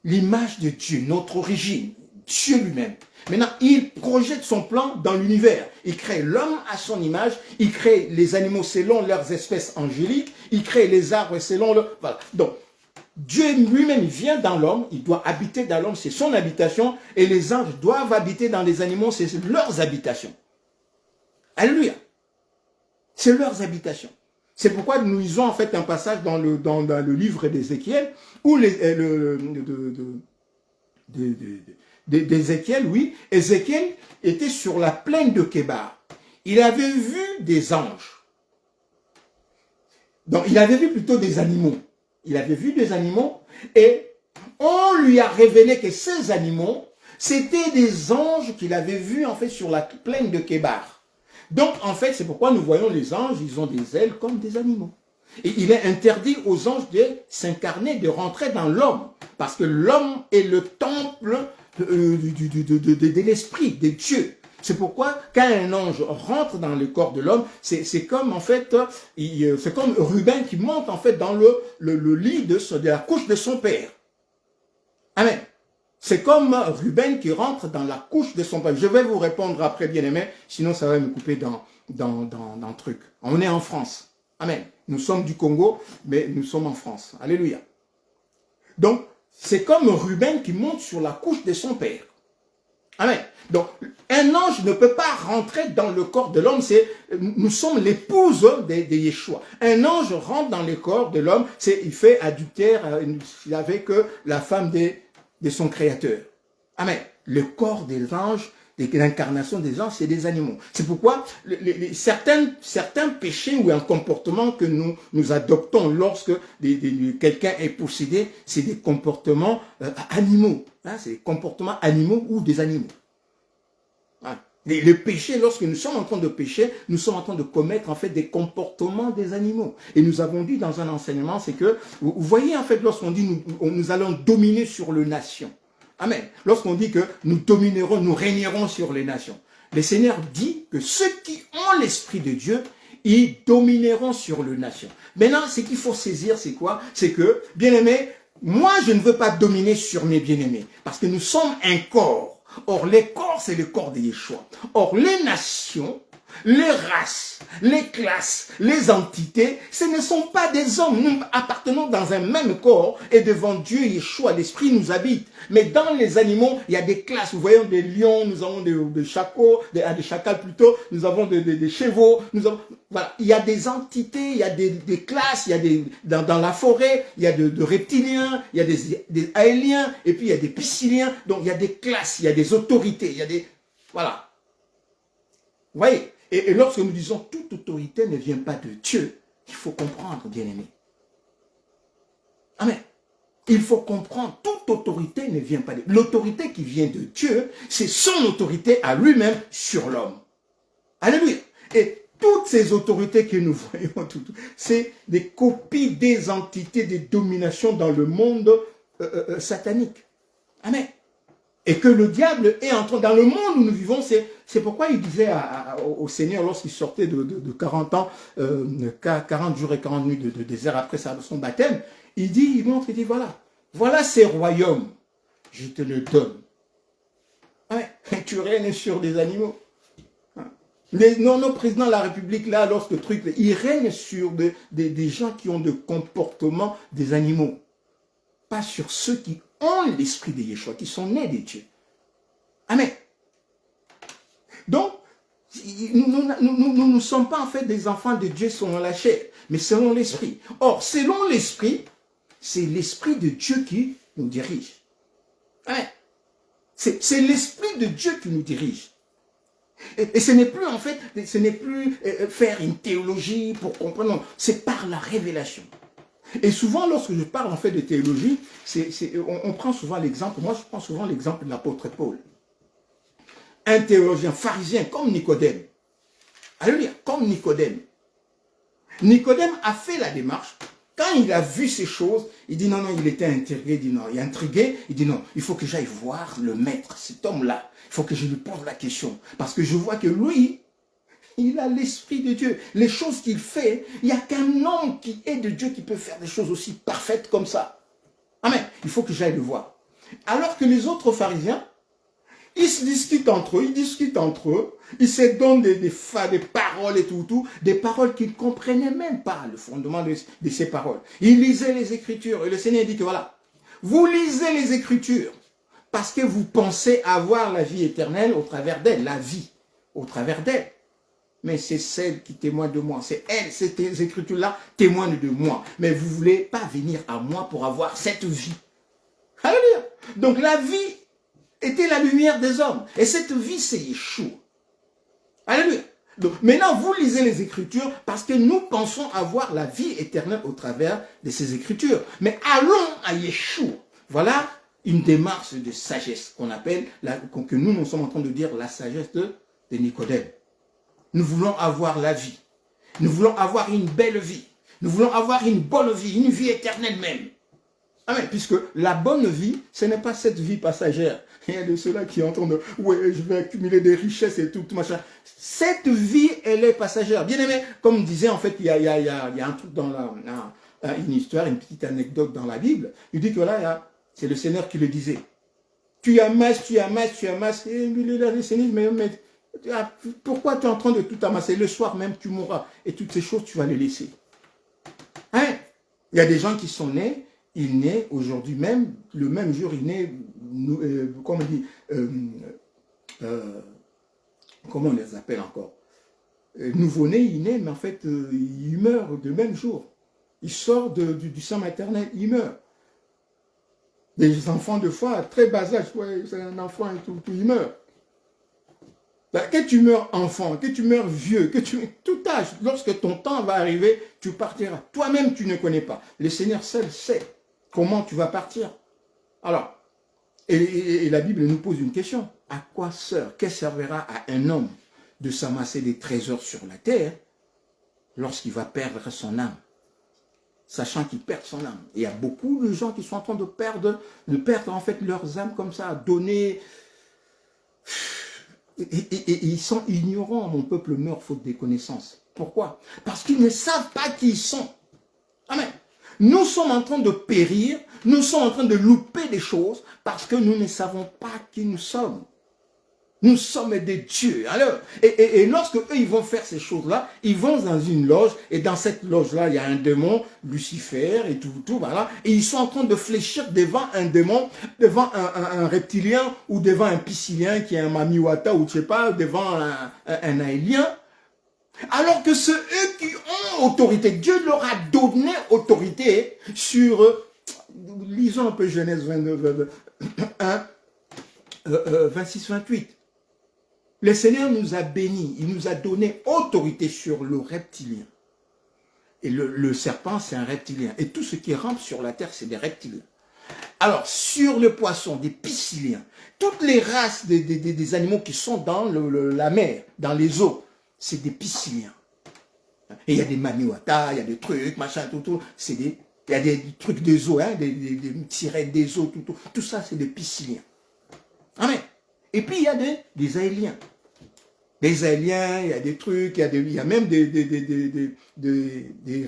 l'image de Dieu, notre origine, Dieu lui-même. Maintenant, il projette son plan dans l'univers. Il crée l'homme à son image, il crée les animaux selon leurs espèces angéliques, il crée les arbres selon le... Voilà. Donc, Dieu lui-même vient dans l'homme, il doit habiter dans l'homme, c'est son habitation, et les anges doivent habiter dans les animaux, c'est leurs habitations. Alléluia. C'est leurs habitations. C'est pourquoi nous lisons en fait un passage dans le livre d'Ézéchiel, où d'Ézéchiel, oui, Ézéchiel était sur la plaine de Kébar. Il avait vu des anges. Donc, il avait vu plutôt des animaux. Il avait vu des animaux et on lui a révélé que ces animaux, c'était des anges qu'il avait vus en fait sur la plaine de Kébar. Donc, en fait, c'est pourquoi nous voyons les anges, ils ont des ailes comme des animaux. Et il est interdit aux anges de s'incarner, de rentrer dans l'homme. Parce que l'homme est le temple de l'esprit, de Dieu. C'est pourquoi, quand un ange rentre dans le corps de l'homme, c'est comme, en fait, c'est comme Ruben qui monte, en fait, dans le lit de la couche de son père. Amen. C'est comme Ruben qui rentre dans la couche de son père. Je vais vous répondre après, bien-aimé, sinon ça va me couper dans le truc. On est en France. Amen. Nous sommes du Congo, mais nous sommes en France. Alléluia. Donc, c'est comme Ruben qui monte sur la couche de son père. Amen. Donc, un ange ne peut pas rentrer dans le corps de l'homme. Nous sommes l'épouse de Yeshua. Un ange rentre dans le corps de l'homme, il fait adultère avec la femme de son créateur. Amen. Le corps des anges, l'incarnation des anges, c'est des animaux. C'est pourquoi certains péchés ou un comportement que nous adoptons lorsque quelqu'un est possédé, c'est des comportements animaux. Hein, c'est des comportements animaux ou des animaux. Hein. Les péchés, lorsque nous sommes en train de pécher, nous sommes en train de commettre en fait des comportements des animaux. Et nous avons dit dans un enseignement, c'est que, vous voyez en fait, lorsqu'on dit nous allons dominer sur les nations. Amen. Lorsqu'on dit que nous dominerons, nous régnerons sur les nations. Le Seigneur dit que ceux qui ont l'Esprit de Dieu, ils domineront sur les nations. Maintenant, ce qu'il faut saisir, c'est quoi? C'est que, bien-aimés, moi, je ne veux pas dominer sur mes bien-aimés. Parce que nous sommes un corps. Or, les corps, c'est le corps de Yeshua. Or, les nations, les races, les classes, les entités, ce ne sont pas des hommes. Nous appartenons dans un même corps et devant Dieu, Yeshua, l'Esprit nous habite. Mais dans les animaux, il y a des classes. Vous voyez des lions, nous avons des chacals, des chacals plutôt, nous avons des chevaux, nous avons, voilà. Il y a des entités, il y a des classes, il y a dans la forêt, il y a de reptiliens, il y a des aéliens, et puis il y a des pisciliens. Donc il y a des classes, il y a des autorités, il y a des, voilà. Vous voyez? Et lorsque nous disons toute autorité ne vient pas de Dieu, il faut comprendre, bien-aimé. Amen. Il faut comprendre, toute autorité ne vient pas de Dieu. L'autorité qui vient de Dieu, c'est son autorité à lui-même sur l'homme. Alléluia. Et toutes ces autorités que nous voyons, c'est des copies des entités de domination dans le monde satanique. Amen. Et que le diable est en train, dans le monde où nous vivons, c'est pourquoi il disait au Seigneur, lorsqu'il sortait de 40 ans, 40 jours et 40 nuits de désert après son baptême, il montre, il dit, voilà ces royaumes, je te le donne. Ouais, tu règnes sur des animaux. Nos présidents de la République, là, lorsque truc, ils règnent sur des gens qui ont de comportements des animaux. Pas sur ceux qui ont l'esprit de Yeshua, qui sont nés de Dieu. Amen. Donc, nous ne sommes pas en fait des enfants de Dieu selon la chair, mais selon l'esprit. Or, selon l'esprit, c'est l'esprit de Dieu qui nous dirige. Amen. C'est l'esprit de Dieu qui nous dirige. Et ce n'est plus en fait, ce n'est plus faire une théologie pour comprendre, non, c'est par la révélation. Et souvent, lorsque je parle en fait de théologie, on prend souvent l'exemple, moi je prends souvent l'exemple de l'apôtre Paul. Un théologien pharisien comme Nicodème. Alléluia, comme Nicodème. Nicodème a fait la démarche. Quand il a vu ces choses, il dit non, il était intrigué, il dit non, il faut que j'aille voir le maître, cet homme-là. Il faut que je lui pose la question. Parce que je vois que lui, il a l'esprit de Dieu. Les choses qu'il fait, il n'y a qu'un homme qui est de Dieu qui peut faire des choses aussi parfaites comme ça. Amen. Il faut que j'aille le voir. Alors que les autres pharisiens, ils se discutent entre eux, ils se donnent des paroles et tout, des paroles qu'ils ne comprenaient même pas, le fondement de ces paroles. Ils lisaient les Écritures et le Seigneur dit que voilà, vous lisez les Écritures parce que vous pensez avoir la vie éternelle au travers d'elle, la vie au travers d'elle. Mais c'est celle qui témoigne de moi, c'est elle, ces Écritures-là témoignent de moi. Mais vous ne voulez pas venir à moi pour avoir cette vie. Alléluia. Donc la vie était la lumière des hommes. Et cette vie, c'est Yeshua. Alléluia. Donc, maintenant, vous lisez les Écritures parce que nous pensons avoir la vie éternelle au travers de ces Écritures. Mais allons à Yeshua. Voilà une démarche de sagesse qu'on appelle, que nous sommes en train de dire la sagesse de Nicodème. Nous voulons avoir la vie. Nous voulons avoir une belle vie. Nous voulons avoir une bonne vie, une vie éternelle même. Amen. Puisque la bonne vie, ce n'est pas cette vie passagère. Il y a de ceux-là qui entendent, ouais, je vais accumuler des richesses et tout machin. Cette vie, elle est passagère. Bien aimé, comme disait en fait, il y a un truc dans une histoire, une petite anecdote dans la Bible. Il dit que là, c'est le Seigneur qui le disait. Tu amasses. Et le Seigneur, mais pourquoi tu es en train de tout amasser? Le soir même, tu mourras. Et toutes ces choses, tu vas les laisser. Hein? Il y a des gens qui sont nés. Il naît aujourd'hui même, le même jour, il naît, comment on dit, comment on les appelle encore? Nouveau-né, il naît, mais en fait, il meurt le même jour. Il sort du sein maternel, il meurt. Des enfants de foi à très bas âge, ouais, c'est un enfant et tout, il meurt. Que tu meurs enfant, que tu meurs vieux, tout âge, lorsque ton temps va arriver, tu partiras. Toi-même, tu ne connais pas. Le Seigneur seul sait comment tu vas partir. Alors, et la Bible nous pose une question. À quoi qu'est servira à un homme de s'amasser des trésors sur la terre lorsqu'il va perdre son âme? Sachant qu'il perd son âme. Et il y a beaucoup de gens qui sont en train de perdre en fait leurs âmes comme ça, à donner. Et ils sont ignorants, mon peuple meurt faute des connaissances. Pourquoi? Parce qu'ils ne savent pas qui ils sont. Amen. Nous sommes en train de périr, nous sommes en train de louper des choses parce que nous ne savons pas qui nous sommes. Nous sommes des dieux. Alors, et lorsque eux, ils vont faire ces choses-là, ils vont dans une loge, et dans cette loge-là, il y a un démon, Lucifer, et tout, voilà. Et ils sont en train de fléchir devant un démon, devant un reptilien, ou devant un piscilien qui est un mamiwata, ou je sais pas, devant un aélien. Alors que ceux eux qui ont autorité, Dieu leur a donné autorité sur, lisons un peu Genèse 26-28. Le Seigneur nous a bénis, il nous a donné autorité sur le reptilien. Et le serpent, c'est un reptilien. Et tout ce qui rampe sur la terre, c'est des reptiliens. Alors, sur le poisson, des pisciliens, toutes les races des animaux qui sont dans la mer, dans les eaux, c'est des pisciliens. Et il y a des mamiwata, il y a des trucs, machin, tout. Il y a des trucs des eaux, hein, des sirènes des eaux, tout ça, c'est des pisciliens. Amen. Et puis, il y a des aéliens. Des aéliens, il y a des trucs, il y a même des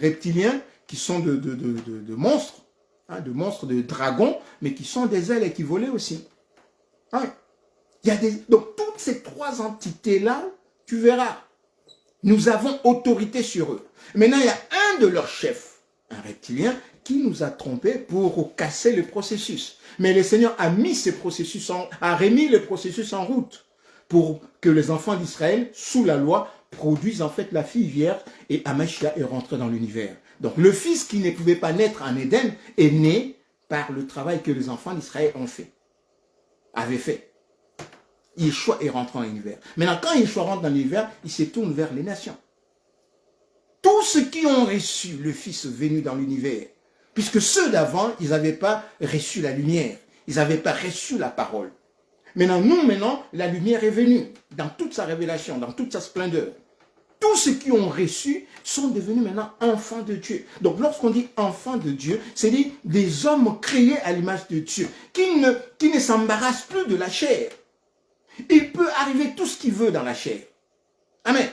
reptiliens qui sont de monstres, hein, de monstres, de dragons, mais qui sont des ailes et qui volaient aussi. Hein. Donc, toutes ces trois entités-là, tu verras, nous avons autorité sur eux. Maintenant, il y a un de leurs chefs, un reptilien, qui nous a trompés pour casser le processus. Mais le Seigneur a remis le processus en route pour que les enfants d'Israël, sous la loi, produisent en fait la fille vierge et Amashia est rentré dans l'univers. Donc le fils qui ne pouvait pas naître en Éden est né par le travail que les enfants d'Israël avaient fait. Yeshua est rentré dans l'univers. Maintenant, quand Yeshua rentre dans l'univers, il se tourne vers les nations. Tous ceux qui ont reçu le Fils venu dans l'univers, puisque ceux d'avant, ils n'avaient pas reçu la lumière, ils n'avaient pas reçu la parole. Maintenant, la lumière est venue dans toute sa révélation, dans toute sa splendeur. Tous ceux qui ont reçu sont devenus maintenant enfants de Dieu. Donc, lorsqu'on dit enfants de Dieu, c'est-à-dire des hommes créés à l'image de Dieu, qui ne s'embarrassent plus de la chair. Il peut arriver tout ce qu'il veut dans la chair. Amen.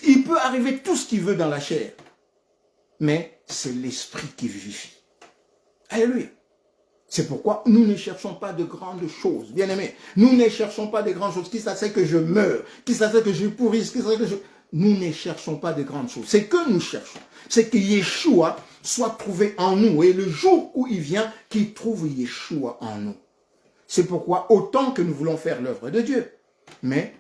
Il peut arriver tout ce qu'il veut dans la chair. Mais c'est l'esprit qui vivifie. Alléluia. C'est pourquoi nous ne cherchons pas de grandes choses, bien-aimés. Nous ne cherchons pas de grandes choses. Qui ça sait que je meurs? Qui ça sait que je pourrisse? Qui ça sait que je... Nous ne cherchons pas de grandes choses. C'est que nous cherchons. C'est que Yeshua soit trouvé en nous. Et le jour où il vient, qu'il trouve Yeshua en nous. C'est pourquoi autant que nous voulons faire l'œuvre de Dieu, mais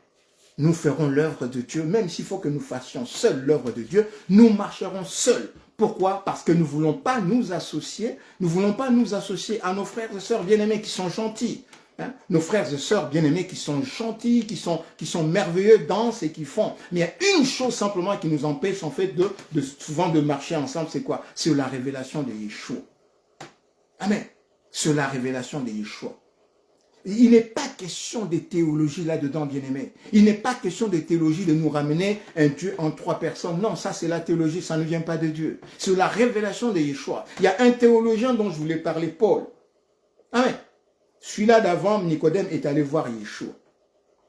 nous ferons l'œuvre de Dieu, même s'il faut que nous fassions seuls l'œuvre de Dieu, nous marcherons seuls. Pourquoi? Parce que nous ne voulons pas nous associer, à nos frères et sœurs bien-aimés qui sont gentils. Hein? Nos frères et sœurs bien-aimés qui sont gentils, qui sont merveilleux, dansent et qui font. Mais il y a une chose simplement qui nous empêche en fait souvent de marcher ensemble, c'est quoi? C'est la révélation de Yeshua. Amen. C'est la révélation de Yeshua. Il n'est pas question de théologie là-dedans, bien-aimés. Il n'est pas question de théologie de nous ramener un Dieu en trois personnes. Non, ça c'est la théologie, ça ne vient pas de Dieu. C'est la révélation de Yeshua. Il y a un théologien dont je voulais parler, Paul. Amen. Celui-là d'avant, Nicodème est allé voir Yeshua.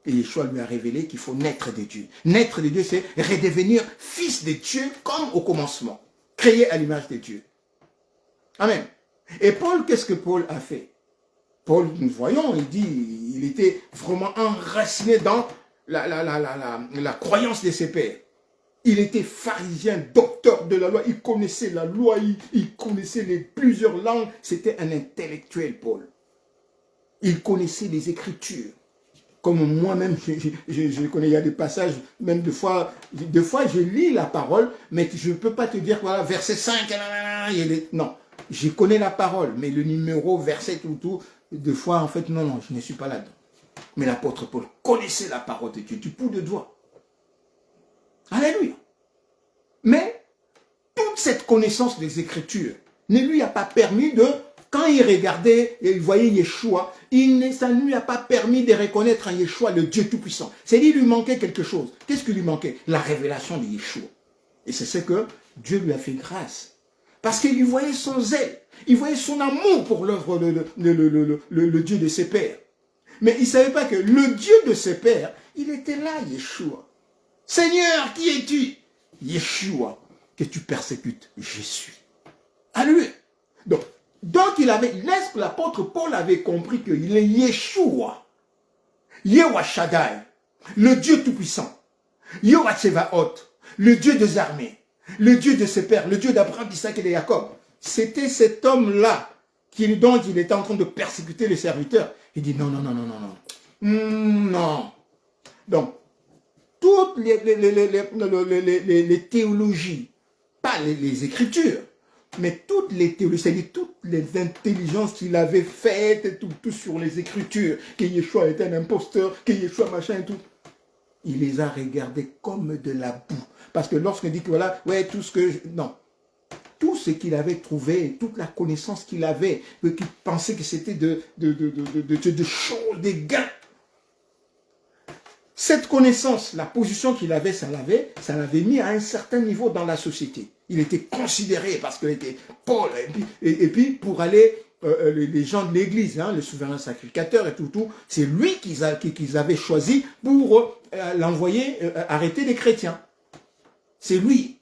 Et Yeshua lui a révélé qu'il faut naître de Dieu. Naître de Dieu, c'est redevenir fils de Dieu comme au commencement. Créé à l'image de Dieu. Amen. Et Paul, qu'est-ce que Paul a fait? Paul, nous voyons, il était vraiment enraciné dans la croyance de ses pères. Il était pharisien, docteur de la loi, il connaissait la loi, il connaissait plusieurs langues. C'était un intellectuel, Paul. Il connaissait les Écritures. Comme moi-même, je connais, il y a des passages, même deux fois je lis la parole, mais je ne peux pas te dire, voilà, verset 5, non, je connais la parole, mais le numéro, verset, tout, deux fois, en fait, non, je ne suis pas là-dedans. Mais l'apôtre Paul connaissait la parole de Dieu, du bout de doigt. Alléluia. Mais, toute cette connaissance des Écritures ne lui a pas permis quand il regardait et il voyait Yeshua, ça ne lui a pas permis de reconnaître en Yeshua le Dieu Tout-Puissant. C'est-à-dire qu'il lui manquait quelque chose. Qu'est-ce qui lui manquait? La révélation de Yeshua. Et c'est ce que Dieu lui a fait grâce. Parce qu'il voyait son zèle. Il voyait son amour pour l'œuvre, le Dieu de ses pères. Mais il ne savait pas que le Dieu de ses pères, il était là, Yeshua. Seigneur, qui es-tu? Yeshua, que tu persécutes, je suis. Alléluia. Donc l'apôtre Paul avait compris qu'il est Yeshua. Yehovah Shaddai, le Dieu Tout-Puissant, Yehovah Tsevaot, le Dieu des armées, le Dieu de ses pères, le Dieu d'Abraham, d'Isaac et de Jacob. C'était cet homme-là dont il était en train de persécuter les serviteurs. Il dit non, non, non, non, non, non. Non. Donc, toutes les théologies, pas les écritures, mais toutes les théologies, c'est-à-dire toutes les intelligences qu'il avait faites, et tout sur les écritures, que Yeshua était un imposteur, que Yeshua machin et tout, il les a regardés comme de la boue. Parce que lorsqu'on dit que voilà, ouais, tout ce que... Non. Tout ce qu'il avait trouvé, toute la connaissance qu'il avait, qu'il pensait que c'était de choses, des gains. Cette connaissance, la position qu'il avait, ça l'avait mis à un certain niveau dans la société. Il était considéré parce qu'il était Paul. Et puis pour aller, les gens de l'église, hein, le souverain sacrificateur et tout, c'est lui qu'ils avaient choisi pour l'envoyer arrêter les chrétiens. C'est lui.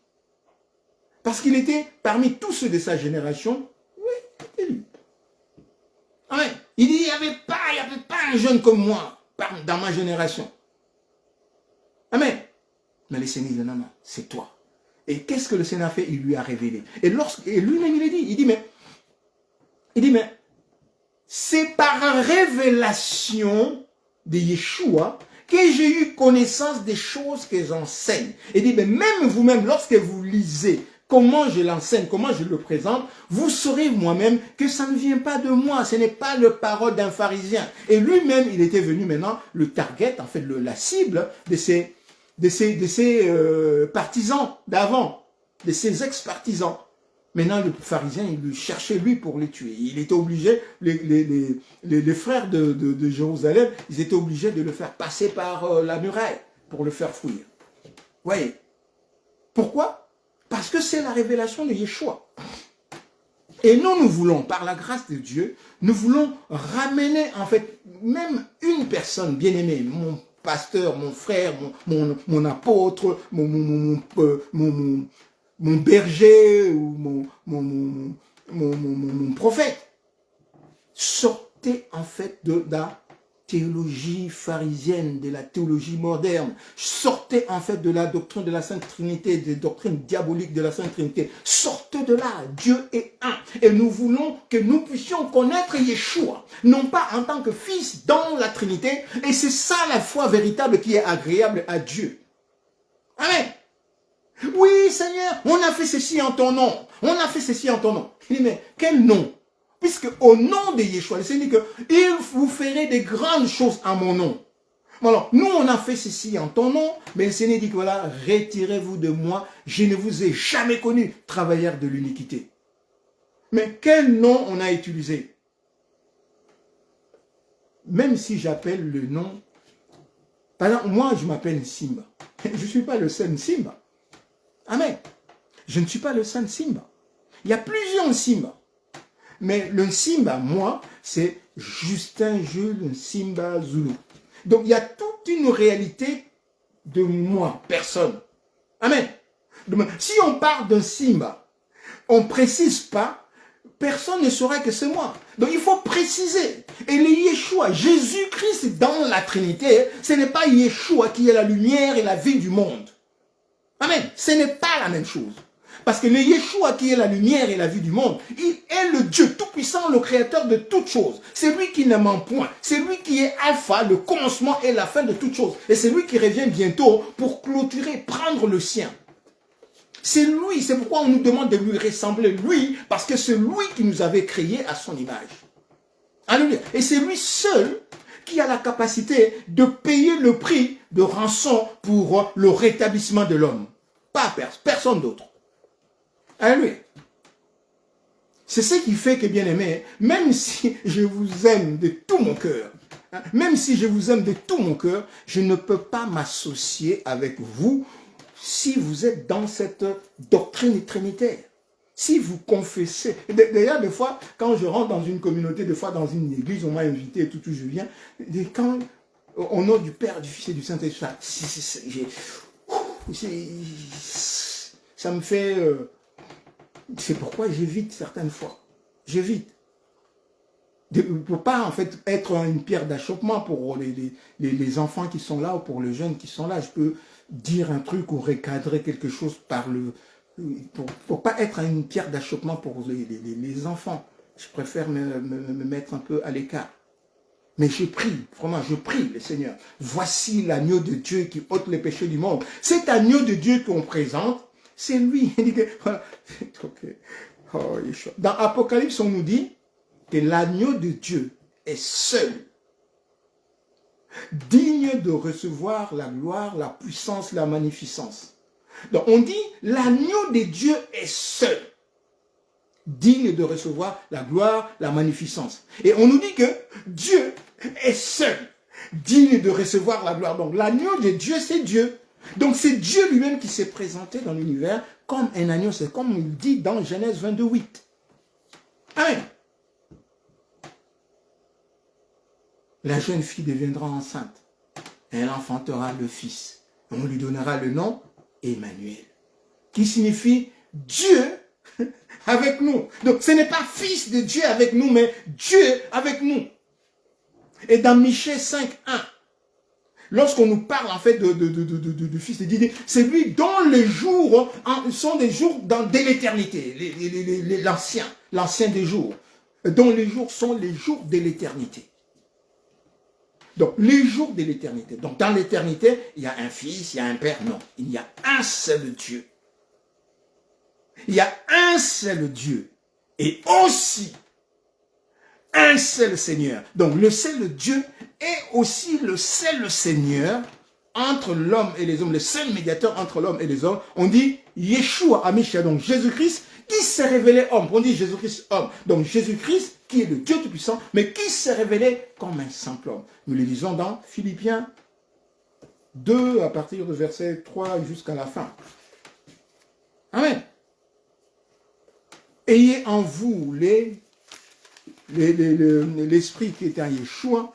Parce qu'il était parmi tous ceux de sa génération, oui, c'était lui. Ouais. Il dit, il n'y avait pas un jeune comme moi dans ma génération. Amen. Mais le Seigneur dit, non, non, c'est toi. Et qu'est-ce que le Seigneur a fait? Il lui a révélé. Et lui-même, il dit, mais c'est par révélation de Yeshua que j'ai eu connaissance des choses que j'enseigne. Il dit, mais même vous-même, lorsque vous lisez comment je l'enseigne, comment je le présente, vous saurez moi-même que ça ne vient pas de moi, ce n'est pas le parole d'un pharisien. Et lui-même, il était venu maintenant, le target, en fait, la cible de ces partisans d'avant, de ces ex-partisans. Maintenant, le pharisien, il le cherchait lui pour les tuer. Il était obligé, les frères de Jérusalem, ils étaient obligés de le faire passer par la muraille pour le faire fuir. Vous voyez? Pourquoi? Parce que c'est la révélation de Yeshua. Et nous voulons, par la grâce de Dieu, nous voulons ramener, en fait, même une personne bien-aimée, mon pasteur, mon frère, mon apôtre, mon berger, ou mon prophète. Sortez, en fait, de la théologie pharisienne, de la théologie moderne. Sortez en fait de la doctrine de la Sainte Trinité, des doctrines diaboliques de la Sainte Trinité. Sortez de là, Dieu est un. Et nous voulons que nous puissions connaître Yeshua, non pas en tant que fils dans la Trinité, et c'est ça la foi véritable qui est agréable à Dieu. Amen. Oui, Seigneur, on a fait ceci en ton nom. On a fait ceci en ton nom. Il dit, mais quel nom? Puisque au nom de Yeshua, le Seigneur dit que il vous ferait des grandes choses en mon nom. Alors, nous, on a fait ceci en ton nom, mais le Seigneur dit que voilà, retirez-vous de moi, je ne vous ai jamais connu, travailleurs de l'iniquité. Mais quel nom on a utilisé? Même si j'appelle le nom, par exemple, moi, je m'appelle Simba. Je ne suis pas le saint Simba. Amen. Je ne suis pas le saint Simba. Il y a plusieurs Simba. Mais le Simba, moi, c'est Justin Jules Simba Zulu. Donc, il y a toute une réalité de moi, personne. Amen. Donc, si on parle d'un Simba, on ne précise pas, personne ne saura que c'est moi. Donc, il faut préciser. Et le Yeshua, Jésus-Christ dans la Trinité, ce n'est pas Yeshua qui est la lumière et la vie du monde. Amen. Ce n'est pas la même chose. Parce que le Yeshua qui est la lumière et la vie du monde, il est le Dieu tout-puissant, le créateur de toutes choses. C'est lui qui ne ment point. C'est lui qui est alpha, le commencement et la fin de toutes choses. Et c'est lui qui revient bientôt pour clôturer, prendre le sien. C'est lui, c'est pourquoi on nous demande de lui ressembler, lui, parce que c'est lui qui nous avait créés à son image. Alléluia. Et c'est lui seul qui a la capacité de payer le prix de rançon pour le rétablissement de l'homme. Pas personne d'autre. Alléluia. C'est ce qui fait que, bien aimé, même si je vous aime de tout mon cœur, même si je vous aime de tout mon cœur, je ne peux pas m'associer avec vous si vous êtes dans cette doctrine trinitaire. Si vous confessez. D'ailleurs, des fois, quand je rentre dans une communauté, des fois dans une église, on m'a invité et tout, je viens. Quand, au nom du Père, du Fils et du Saint-Esprit, ça me fait... c'est pourquoi j'évite certaines fois. J'évite. Pour pas en fait être une pierre d'achoppement pour les enfants qui sont là ou pour les jeunes qui sont là. Je peux dire un truc ou recadrer quelque chose pour pas être une pierre d'achoppement pour les enfants. Je préfère me mettre un peu à l'écart. Mais je prie, vraiment, je prie le Seigneur. Voici l'agneau de Dieu qui ôte les péchés du monde. Cet agneau de Dieu qu'on présente, c'est lui. Voilà. Oh, dans Apocalypse, on nous dit que l'agneau de Dieu est seul, digne de recevoir la gloire, la puissance, la magnificence. Donc on dit, l'agneau de Dieu est seul, digne de recevoir la gloire, la magnificence. Et on nous dit que Dieu est seul, digne de recevoir la gloire. Donc l'agneau de Dieu, c'est Dieu. Donc c'est Dieu lui-même qui s'est présenté dans l'univers comme un agneau. C'est comme il dit dans Genèse 22, 8. Amen. La jeune fille deviendra enceinte. Elle enfantera le fils. On lui donnera le nom Emmanuel, qui signifie Dieu avec nous. Donc ce n'est pas fils de Dieu avec nous, mais Dieu avec nous. Et dans Michée 5, 1, lorsqu'on nous parle en fait du fils de Dieu, c'est lui dont les jours sont des jours dès l'éternité, l'ancien des jours, dont les jours sont les jours de l'éternité. Donc, les jours de l'éternité. Donc, dans l'éternité, il y a un fils, il y a un père. Non, il y a un seul Dieu. Il y a un seul Dieu. Et aussi, un seul Seigneur. Donc, le seul Dieu est aussi le seul Seigneur entre l'homme et les hommes. Le seul médiateur entre l'homme et les hommes. On dit Yeshua HaMashiach, donc Jésus-Christ, qui s'est révélé homme. On dit Jésus-Christ homme. Donc, Jésus-Christ, qui est le Dieu Tout-Puissant, mais qui s'est révélé comme un simple homme. Nous le lisons dans Philippiens 2, à partir de verset 3 jusqu'à la fin. Amen. Ayez en vous l'esprit qui est en Yeshua.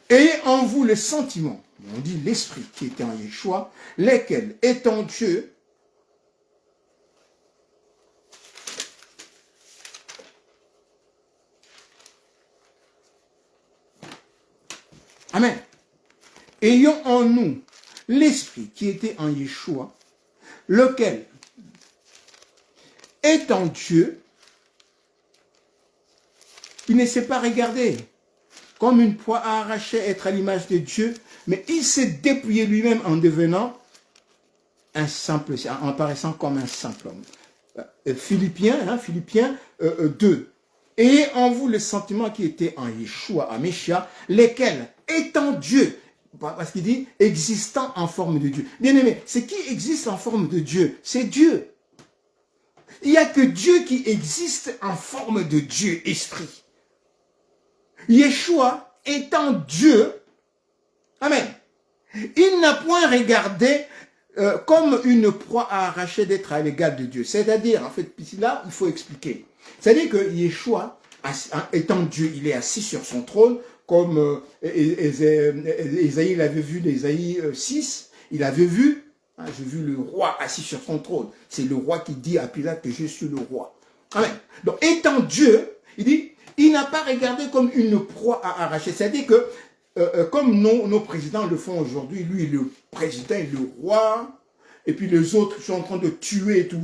Ayez en vous les sentiments, on dit l'esprit qui est en Yeshua, lesquels, étant Dieu, Amen. Ayons en nous l'esprit qui était en Yeshua, lequel, étant Dieu, il ne s'est pas regardé comme une proie à arracher, être à l'image de Dieu, mais il s'est dépouillé lui-même en devenant un simple, en paraissant comme un simple homme. Philippiens 2. Ayez en vous le sentiment qui était en Yeshua, HaMashiach, lesquels, étant Dieu, parce qu'il dit existant en forme de Dieu. Bien aimé, ce qui existe en forme de Dieu, c'est Dieu. Il n'y a que Dieu qui existe en forme de Dieu, esprit. Yeshua étant Dieu, amen, il n'a point regardé comme une proie à arracher d'être à l'égard de Dieu. C'est-à-dire, en fait, ici là, il faut expliquer. C'est-à-dire que Yeshua, étant Dieu, il est assis sur son trône, comme Ésaïe l'avait vu d'Ésaïe 6, il avait vu, j'ai vu le roi assis sur son trône. C'est le roi qui dit à Pilate que je suis le roi. Amen. Donc, étant Dieu, il dit, il n'a pas regardé comme une proie à arracher. C'est-à-dire que, comme nos présidents le font aujourd'hui, lui, le président est le roi, et puis les autres sont en train de tuer et tout,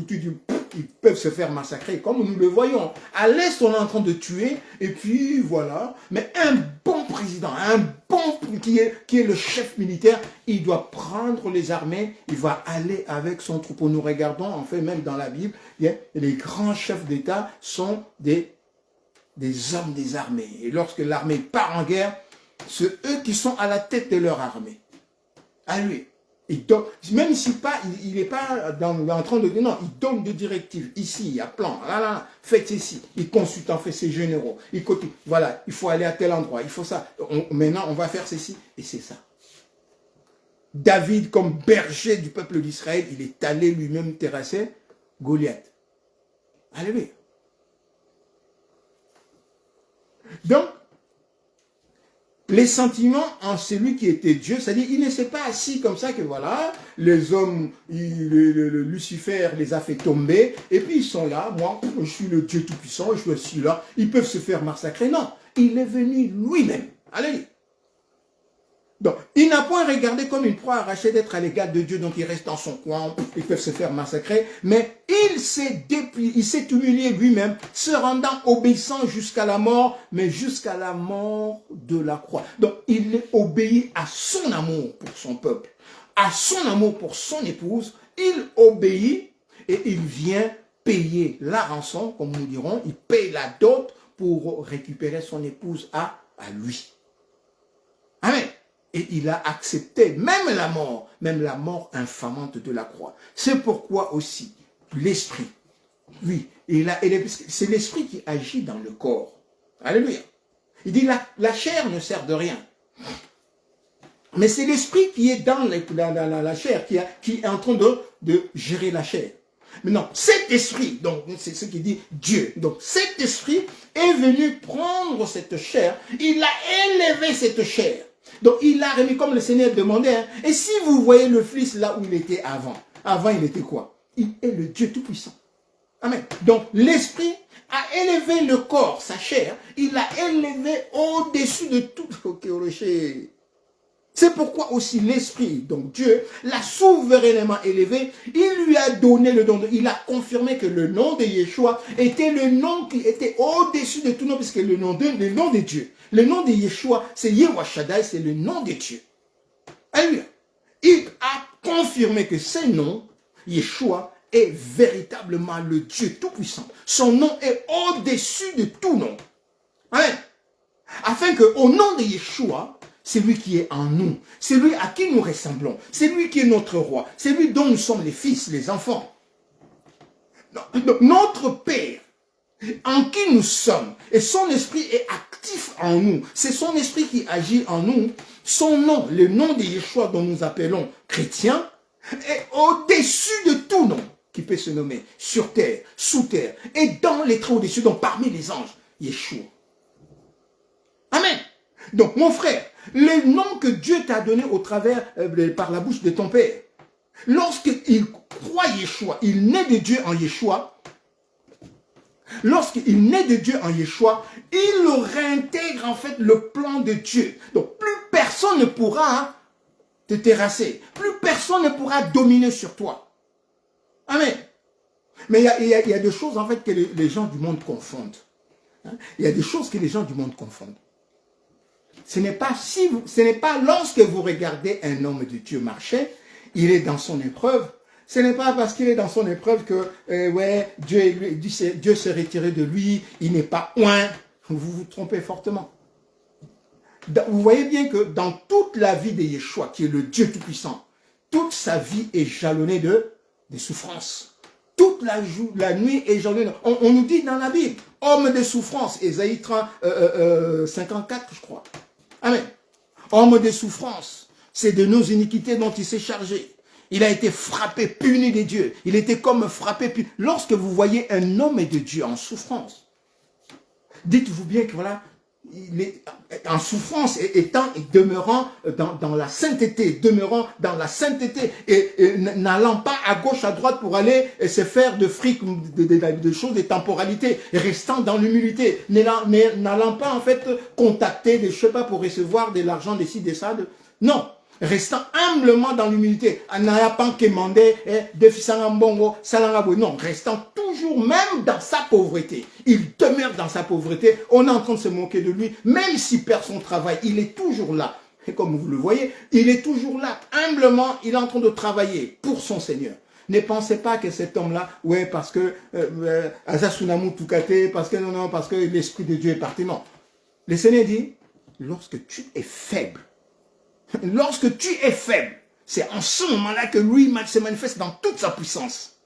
ils peuvent se faire massacrer, comme nous le voyons. À l'Est, on est en train de tuer, et puis voilà. Mais un bon président, un bon qui est le chef militaire, il doit prendre les armées, il va aller avec son troupeau. Nous regardons, en fait, même dans la Bible, les grands chefs d'État sont des hommes des armées. Et lorsque l'armée part en guerre, c'est eux qui sont à la tête de leur armée. À lui. Même si il n'est pas en train de dire, non, il donne des directives. Ici, il y a plan, là, faites ici. Il consulte en fait ses généraux. Voilà, il faut aller à tel endroit, il faut ça. Maintenant, on va faire ceci, et c'est ça. David, comme berger du peuple d'Israël, il est allé lui-même terrasser Goliath. Alléluia. Donc, les sentiments en celui qui était Dieu, c'est-à-dire il ne s'est pas assis comme ça que voilà, les hommes, Lucifer les a fait tomber, et puis ils sont là, moi je suis le Dieu Tout-Puissant, je suis là, ils peuvent se faire massacrer. Non, il est venu lui-même. Alléluia. Donc, il n'a point regardé comme une proie arrachée d'être à l'égard de Dieu, donc il reste dans son coin, ils peuvent se faire massacrer, mais il s'est humilié lui-même, se rendant obéissant jusqu'à la mort, mais jusqu'à la mort de la croix. Donc, il est obéi à son amour pour son peuple, à son amour pour son épouse, il obéit et il vient payer la rançon, comme nous dirons, il paye la dot pour récupérer son épouse à lui. Amen. Et il a accepté même la mort infamante de la croix. C'est pourquoi aussi l'esprit, oui, c'est l'esprit qui agit dans le corps. Alléluia. Il dit la chair ne sert de rien. Mais c'est l'esprit qui est dans la chair, qui est en train de gérer la chair. Mais non, cet esprit, donc c'est ce qui dit Dieu. Donc cet esprit est venu prendre cette chair, il a élevé cette chair. Donc il a remis comme le Seigneur demandait. Hein. Et si vous voyez le Fils là où il était avant il était quoi? Il est le Dieu Tout-Puissant. Amen. Donc l'Esprit a élevé le corps, sa chair, il l'a élevé au-dessus de tout. C'est pourquoi aussi l'Esprit, donc Dieu, l'a souverainement élevé, il lui a donné le nom, il a confirmé que le nom de Yeshua était le nom qui était au-dessus de tout nom, puisque le nom de Dieu, le nom de Yeshua, c'est Yehweh-Shaddai, c'est le nom de Dieu. Alléluia. Il a confirmé que ce nom, Yeshua, est véritablement le Dieu Tout-Puissant. Son nom est au-dessus de tout nom. Amen. Afin qu'au nom de Yeshua, c'est lui qui est en nous, c'est lui à qui nous ressemblons, c'est lui qui est notre roi, c'est lui dont nous sommes les fils, les enfants. Donc, notre Père, en qui nous sommes, et son esprit est actif en nous, c'est son esprit qui agit en nous, son nom, le nom de Yeshua dont nous appelons chrétiens, est au-dessus de tout nom qui peut se nommer, sur terre, sous terre, et dans les très au-dessus, donc parmi les anges, Yeshua. Amen. Donc mon frère, le nom que Dieu t'a donné au travers, par la bouche de ton Père, lorsqu'il croit Yeshua, il naît de Dieu en Yeshua, lorsqu'il naît de Dieu en Yeshua, il réintègre en fait le plan de Dieu. Donc plus personne ne pourra te terrasser, plus personne ne pourra dominer sur toi. Amen. Mais il y a des choses en fait que les gens du monde confondent. Il y a des choses que les gens du monde confondent. Ce n'est pas lorsque vous regardez un homme de Dieu marcher, il est dans son épreuve. Ce n'est pas parce qu'il est dans son épreuve que Dieu s'est retiré de lui, il n'est pas oint. Vous vous trompez fortement. Vous voyez bien que dans toute la vie de Yeshua, qui est le Dieu Tout-Puissant, toute sa vie est jalonnée de souffrances. Toute la nuit est jalonnée. On nous dit dans la Bible, homme de souffrance, Ésaïe 54, je crois. Amen. Homme de souffrance, c'est de nos iniquités dont il s'est chargé. Il a été frappé, puni de Dieu. Il était comme frappé, puni. Lorsque vous voyez un homme de Dieu en souffrance, dites-vous bien que voilà, il est en souffrance, demeurant dans la sainteté, et n'allant pas à gauche, à droite pour aller se faire de fric, de choses, de temporalité, restant dans l'humilité, n'allant pas en fait contacter des, je sais pas, pour recevoir de l'argent de ci, de ça, non. Restant humblement dans l'humilité, non, restant toujours même dans sa pauvreté. Il demeure dans sa pauvreté, on est en train de se moquer de lui, même s'il perd son travail, il est toujours là. Et comme vous le voyez, il est toujours là, humblement, il est en train de travailler pour son Seigneur. Ne pensez pas que cet homme-là, ouais, parce que Azasunamu Tukate, parce que l'Esprit de Dieu est parti. Non. Le Seigneur dit, lorsque tu es faible, c'est en ce moment-là que lui se manifeste dans toute sa puissance.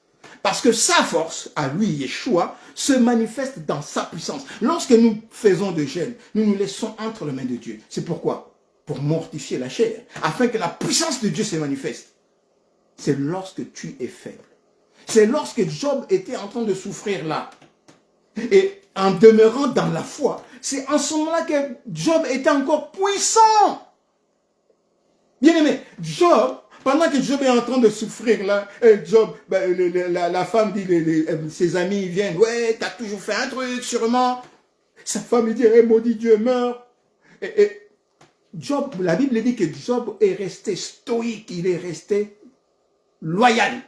Parce que sa force, à lui, Yeshua, se manifeste dans sa puissance. Lorsque nous faisons de jeûne, nous nous laissons entre les mains de Dieu. C'est pourquoi? Pour mortifier la chair, afin que la puissance de Dieu se manifeste. C'est lorsque tu es faible. C'est lorsque Job était en train de souffrir là. Et en demeurant dans la foi, C'est en ce moment-là que Job était encore puissant. Bien aimé, Job, pendant que Job est en train de souffrir, là, Job, la femme dit, ses amis viennent, ouais, t'as toujours fait un truc, sûrement. Sa femme lui dit, maudit Dieu, meurt. Et Job, la Bible dit que Job est resté stoïque, il est resté loyal,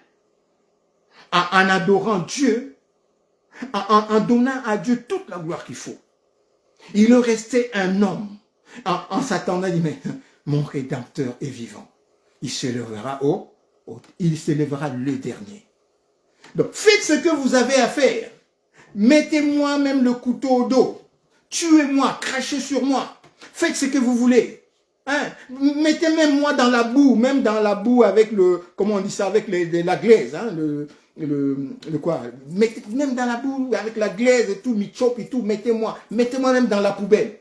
en adorant Dieu, en donnant à Dieu toute la gloire qu'il faut. Il est resté un homme, en s'attendant, il dit, mais mon Rédempteur est vivant. Il se lèvera il se lèvera le dernier. Donc, faites ce que vous avez à faire. Mettez-moi même le couteau au dos. Tuez-moi, crachez sur moi. Faites ce que vous voulez. Hein? Mettez même moi dans la boue, même dans la boue avec comment on dit ça, avec la glaise, hein? le quoi, même dans la boue avec la glaise et tout, mi-chop et tout, mettez-moi même dans la poubelle.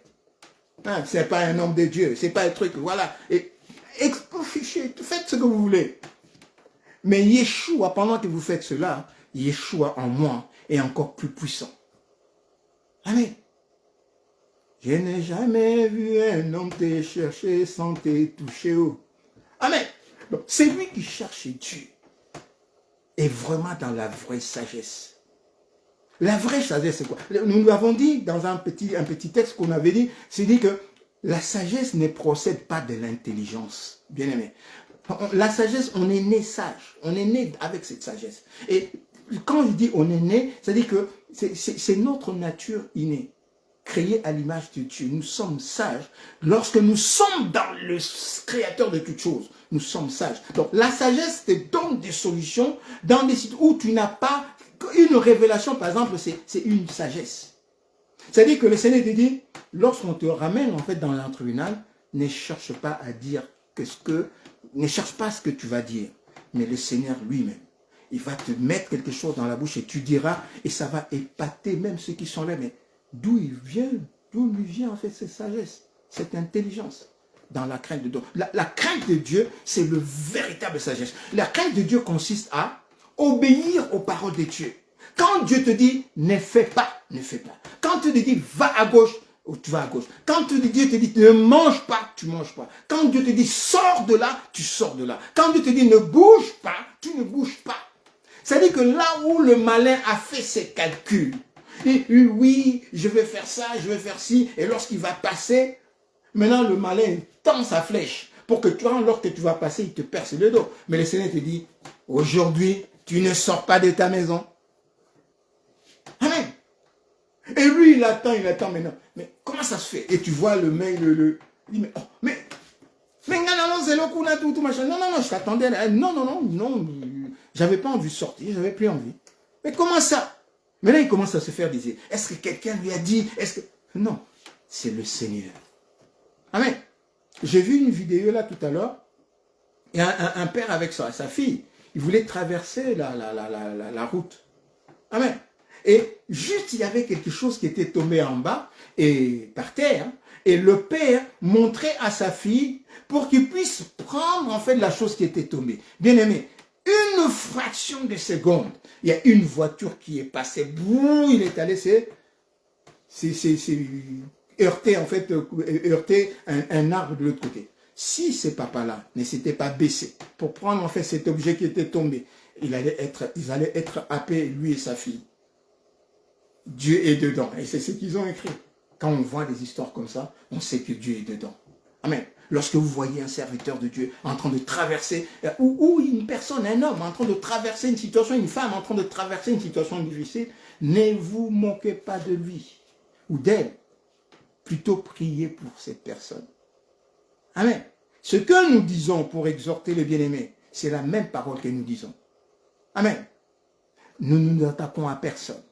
Hein? C'est pas un homme de Dieu, c'est pas un truc, voilà. Et faites ce que vous voulez. Mais Yeshua, pendant que vous faites cela, Yeshua en moi est encore plus puissant. Amen. Je n'ai jamais vu un homme te chercher sans te toucher. Amen. Donc, c'est lui qui cherche Dieu. Et vraiment dans la vraie sagesse. La vraie sagesse, c'est quoi? Nous l'avons dit dans un petit texte qu'on avait dit, c'est dit que la sagesse ne procède pas de l'intelligence. Bien aimé. La sagesse, on est né sage. On est né avec cette sagesse. Et quand je dis on est né, c'est-à-dire que c'est notre nature innée. Créés à l'image de Dieu. Nous sommes sages. Lorsque nous sommes dans le créateur de toutes choses, nous sommes sages. Donc la sagesse te donne des solutions dans des situations où tu n'as pas une révélation, par exemple, c'est une sagesse. C'est-à-dire que le Seigneur te dit, lorsqu'on te ramène en fait dans un tribunal, ne cherche pas à dire ne cherche pas ce que tu vas dire, mais le Seigneur lui-même. Il va te mettre quelque chose dans la bouche et tu diras, et ça va épater même ceux qui sont là, mais d'où lui vient en fait cette sagesse, cette intelligence dans la crainte de Dieu. La crainte de Dieu, c'est le véritable sagesse. La crainte de Dieu consiste à obéir aux paroles de Dieu. Quand Dieu te dit, ne fais pas, ne fais pas. Quand Dieu te dit, va à gauche, tu vas à gauche. Quand Dieu te dit, ne mange pas, tu ne manges pas. Quand Dieu te dit, sors de là, tu sors de là. Quand Dieu te dit, ne bouge pas, tu ne bouges pas. C'est-à-dire que là où le malin a fait ses calculs, et oui, je vais faire ça, je vais faire ci, et lorsqu'il va passer, maintenant le malin tend sa flèche pour que toi, lorsque tu vas passer, il te perce le dos. Mais le Seigneur te dit, aujourd'hui, tu ne sors pas de ta maison. Amen. Et lui, il attend maintenant. Mais comment ça se fait? Et tu vois le mail, il dit, mais non, c'est le coup là, tout machin. Non, je t'attendais. Non, j'avais pas envie de sortir, j'avais plus envie. Mais comment ça? Mais là, il commence à se faire dire, est-ce que quelqu'un lui a dit, Non, c'est le Seigneur. Amen. J'ai vu une vidéo là tout à l'heure, et un père avec sa fille, il voulait traverser la route. Amen. Et juste, il y avait quelque chose qui était tombé en bas, et par terre, et le père montrait à sa fille pour qu'il puisse prendre en fait la chose qui était tombée. Bien aimé, une fraction de seconde, il y a une voiture qui est passée, boum, il est allé, heurter en fait, un arbre de l'autre côté. Si ce papa-là ne s'était pas baissé pour prendre en fait cet objet qui était tombé, ils allaient être happés, lui et sa fille. Dieu est dedans. Et c'est ce qu'ils ont écrit. Quand on voit des histoires comme ça, on sait que Dieu est dedans. Amen. Lorsque vous voyez un serviteur de Dieu en train de traverser, ou une personne, un homme en train de traverser une situation, une femme en train de traverser une situation difficile, ne vous moquez pas de lui ou d'elle. Plutôt priez pour cette personne. Amen. Ce que nous disons pour exhorter les bien-aimés, c'est la même parole que nous disons. Amen. Nous ne nous attaquons à personne.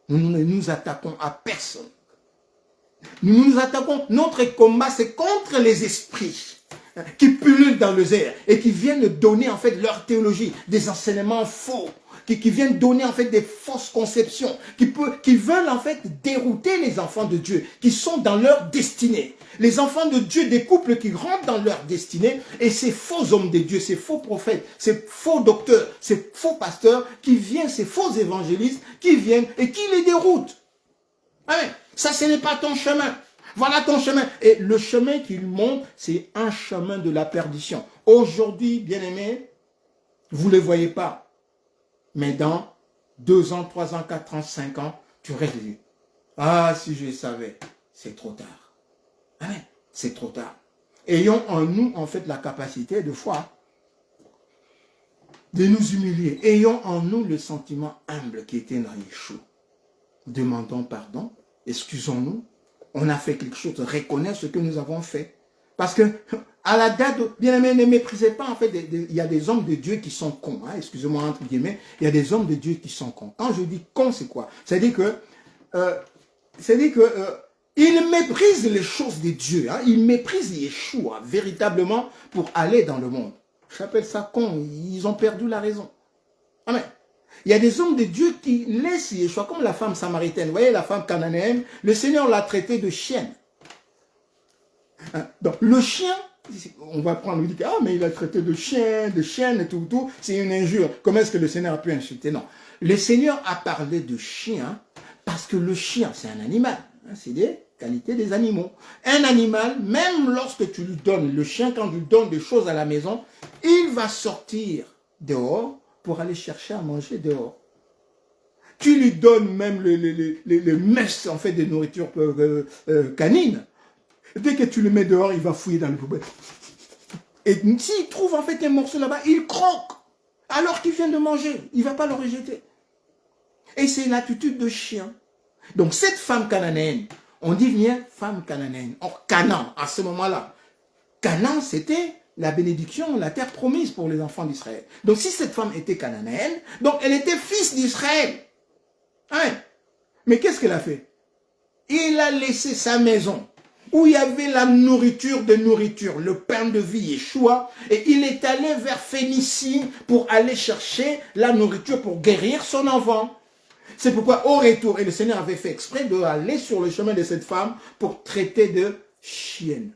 Nous ne nous attaquons à personne. Nous nous attaquons, notre combat, c'est contre les esprits qui pullulent dans les airs et qui viennent donner en fait leur théologie, des enseignements faux, qui viennent donner en fait des fausses conceptions, qui veulent en fait dérouter les enfants de Dieu, qui sont dans leur destinée. Les enfants de Dieu, des couples qui rentrent dans leur destinée, et ces faux hommes de Dieu, ces faux prophètes, ces faux docteurs, ces faux pasteurs, qui viennent, ces faux évangélistes, qui viennent et qui les déroutent. Amen. Ça, ce n'est pas ton chemin. Voilà ton chemin. Et le chemin qu'il montre, c'est un chemin de la perdition. Aujourd'hui, bien-aimés, vous ne les voyez pas. Mais dans 2 ans, 3 ans, 4 ans, 5 ans, tu restes et dis, ah, si je le savais, c'est trop tard. Amen. C'est trop tard. Ayons en nous, en fait, la capacité de foi de nous humilier. Ayons en nous le sentiment humble qui était dans Yeshua. Demandons pardon, excusons-nous. On a fait quelque chose, reconnaître ce que nous avons fait. Parce que, à la date, bien aimé, ne méprisez pas, en fait, il y a des hommes de Dieu qui sont cons, hein, excusez-moi, entre guillemets, il y a des hommes de Dieu qui sont cons. Quand je dis con, c'est quoi? C'est-à-dire que, ils méprisent les choses de Dieu, hein, ils méprisent Yeshua, véritablement, pour aller dans le monde. J'appelle ça con, ils ont perdu la raison. Amen. Il y a des hommes de Dieu qui laissent Yeshua, comme la femme samaritaine. Vous voyez, la femme cananéenne, le Seigneur l'a traitée de chienne. Donc, le chien, on va prendre, lui dire, ah, mais il a traité de chien, de chienne, et tout, c'est une injure. Comment est-ce que le Seigneur a pu insulter? Non. Le Seigneur a parlé de chien, parce que le chien, c'est un animal. Hein, c'est des qualités des animaux. Un animal, même lorsque tu lui donnes, le chien, quand tu lui donnes des choses à la maison, il va sortir dehors pour aller chercher à manger dehors. Tu lui donnes même les messes, en fait, de nourriture canine. Dès que tu le mets dehors, il va fouiller dans le poubelle. Et s'il trouve, en fait, un morceau là-bas, il croque. Alors qu'il vient de manger, il ne va pas le rejeter. Et c'est l'attitude de chien. Donc, cette femme cananéenne, on dit bien femme cananéenne. Or, Canaan, à ce moment-là, Canaan, c'était la bénédiction, la terre promise pour les enfants d'Israël. Donc, si cette femme était cananéenne, donc elle était fils d'Israël. Hein? Mais qu'est-ce qu'elle a fait? Il a laissé sa maison, où il y avait la nourriture de nourriture, le pain de vie, Yeshua, et il est allé vers Phénicie pour aller chercher la nourriture pour guérir son enfant. C'est pourquoi, au retour, et le Seigneur avait fait exprès d'aller sur le chemin de cette femme pour traiter de chienne.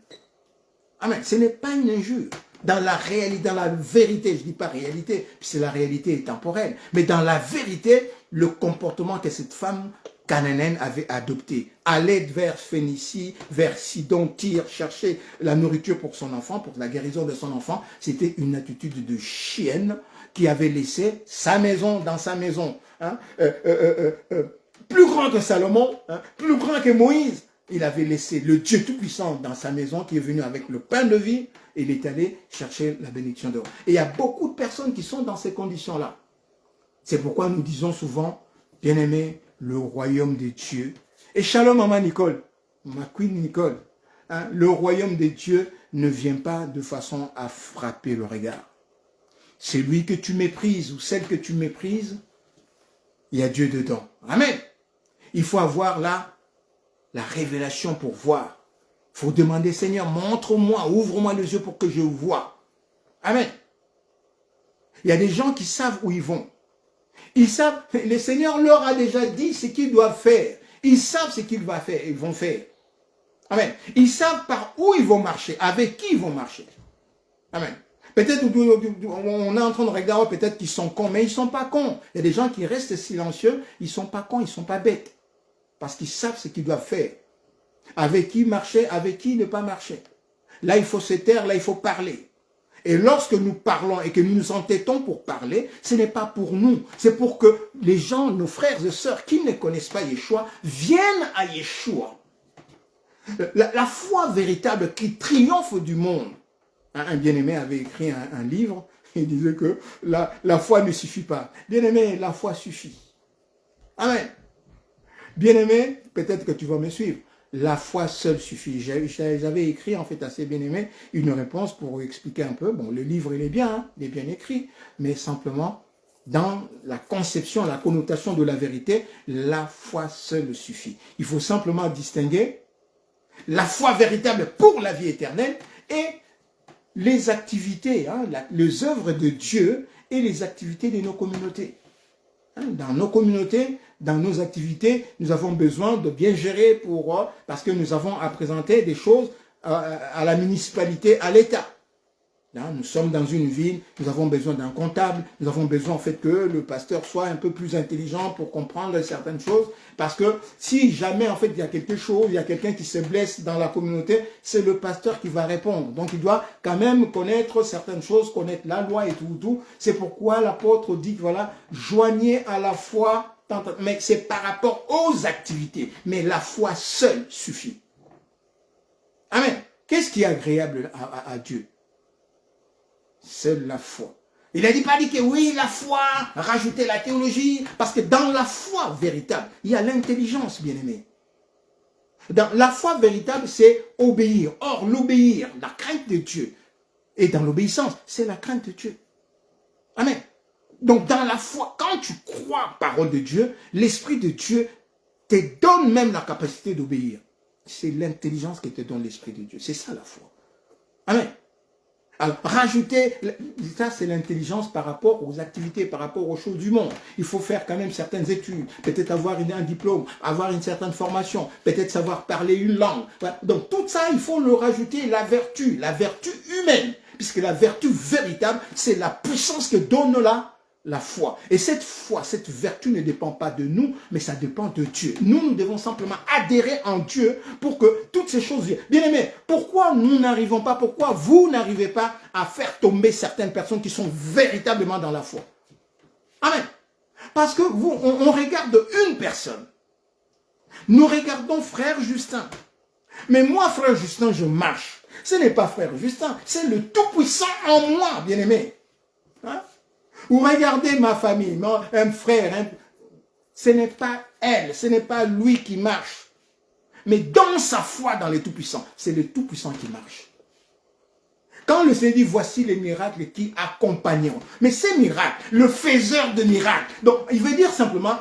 Amen. Ce n'est pas une injure. Dans la réalité, dans la vérité, je ne dis pas réalité, puisque la réalité est temporelle, mais dans la vérité, le comportement que cette femme cananéenne avait adopté, aller vers Phénicie, vers Sidon, Tyr, chercher la nourriture pour son enfant, pour la guérison de son enfant, c'était une attitude de chienne qui avait laissé sa maison dans sa maison. Hein, plus grand que Salomon, hein, plus grand que Moïse, il avait laissé le Dieu Tout-Puissant dans sa maison qui est venu avec le pain de vie et il est allé chercher la bénédiction dehors. Et il y a beaucoup de personnes qui sont dans ces conditions-là. C'est pourquoi nous disons souvent, bien-aimé, le royaume des dieux. Et shalom maman Nicole, ma queen Nicole, hein, le royaume des dieux ne vient pas de façon à frapper le regard. Celui que tu méprises ou celle que tu méprises, il y a Dieu dedans. Amen. Il faut avoir là la révélation pour voir. Il faut demander, Seigneur, montre-moi, ouvre-moi les yeux pour que je vois. Amen. Il y a des gens qui savent où ils vont. Ils savent, le Seigneur leur a déjà dit ce qu'ils doivent faire. Ils savent ce qu'ils vont faire. Amen. Ils savent par où ils vont marcher, avec qui ils vont marcher. Amen. Peut-être on est en train de regarder, peut-être qu'ils sont cons, mais ils ne sont pas cons. Il y a des gens qui restent silencieux, ils ne sont pas cons, ils ne sont pas bêtes. Parce qu'ils savent ce qu'ils doivent faire. Avec qui marcher, avec qui ne pas marcher. Là, il faut se taire, là, il faut parler. Et lorsque nous parlons et que nous nous entêtons pour parler, ce n'est pas pour nous. C'est pour que les gens, nos frères et sœurs qui ne connaissent pas Yeshua, viennent à Yeshua. La foi véritable qui triomphe du monde. Un bien-aimé avait écrit un livre, il disait que la foi ne suffit pas. Bien-aimé, la foi suffit. Amen. Bien-aimé, peut-être que tu vas me suivre. La foi seule suffit. J'avais écrit, en fait, à ces bien-aimés, une réponse pour expliquer un peu. Bon, le livre, il est bien, hein, il est bien écrit, mais simplement, dans la conception, la connotation de la vérité, la foi seule suffit. Il faut simplement distinguer la foi véritable pour la vie éternelle et les activités, hein, les œuvres de Dieu et les activités de nos communautés. Hein, dans nos communautés, dans nos activités, nous avons besoin de bien gérer parce que nous avons à présenter des choses à la municipalité, à l'État. Là, nous sommes dans une ville, nous avons besoin d'un comptable, nous avons besoin en fait que le pasteur soit un peu plus intelligent pour comprendre certaines choses, parce que si jamais en fait il y a quelque chose, il y a quelqu'un qui se blesse dans la communauté, c'est le pasteur qui va répondre. Donc il doit quand même connaître certaines choses, connaître la loi et tout. C'est pourquoi l'apôtre dit que voilà, joignez à la foi, mais c'est par rapport aux activités, mais la foi seule suffit. Amen. Qu'est-ce qui est agréable à Dieu? Seule la foi. Il n'a pas dit que oui, la foi, rajouter la théologie, parce que dans la foi véritable, il y a l'intelligence, bien-aimé. Dans la foi véritable, c'est obéir. Or, l'obéir, la crainte de Dieu, et dans l'obéissance, c'est la crainte de Dieu. Amen. Donc, dans la foi, quand tu crois parole de Dieu, l'Esprit de Dieu te donne même la capacité d'obéir. C'est l'intelligence qui te donne l'Esprit de Dieu. C'est ça la foi. Amen. Alors, rajouter, ça c'est l'intelligence par rapport aux activités, par rapport aux choses du monde. Il faut faire quand même certaines études, peut-être avoir un diplôme, avoir une certaine formation, peut-être savoir parler une langue. Voilà. Donc tout ça, il faut le rajouter la vertu humaine, puisque la vertu véritable, c'est la puissance que donne la foi. Et cette foi, cette vertu ne dépend pas de nous, mais ça dépend de Dieu. Nous devons simplement adhérer en Dieu pour que toutes ces choses viennent. Bien aimé, pourquoi nous n'arrivons pas, pourquoi vous n'arrivez pas à faire tomber certaines personnes qui sont véritablement dans la foi? Amen. Parce que on regarde une personne. Nous regardons frère Justin. Mais moi, frère Justin, je marche. Ce n'est pas frère Justin, c'est le Tout-Puissant en moi, bien aimé. Hein? Ou regardez ma famille, un frère, ce n'est pas elle, ce n'est pas lui qui marche. Mais dans sa foi dans le Tout-Puissant, c'est le Tout-Puissant qui marche. Quand le Seigneur dit, voici les miracles qui accompagneront. Mais ces miracles, le faiseur de miracles. Donc, il veut dire simplement,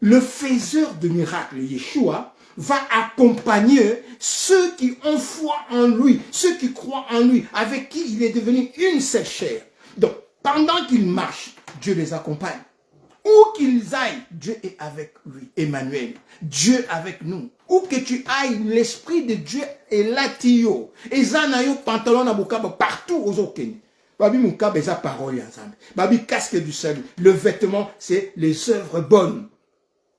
le faiseur de miracles, Yeshua, va accompagner ceux qui ont foi en lui, ceux qui croient en lui, avec qui il est devenu une seule chair. Donc, pendant qu'ils marchent, Dieu les accompagne. Où qu'ils aillent, Dieu est avec lui. Emmanuel, Dieu avec nous. Où que tu ailles, l'Esprit de Dieu est là, Tio. Et Zanayo, pantalon à Bukaba, partout aux Okeni. Babi Mukaba, et sa parole ensemble. Babi casque du salut. Le vêtement, c'est les œuvres bonnes.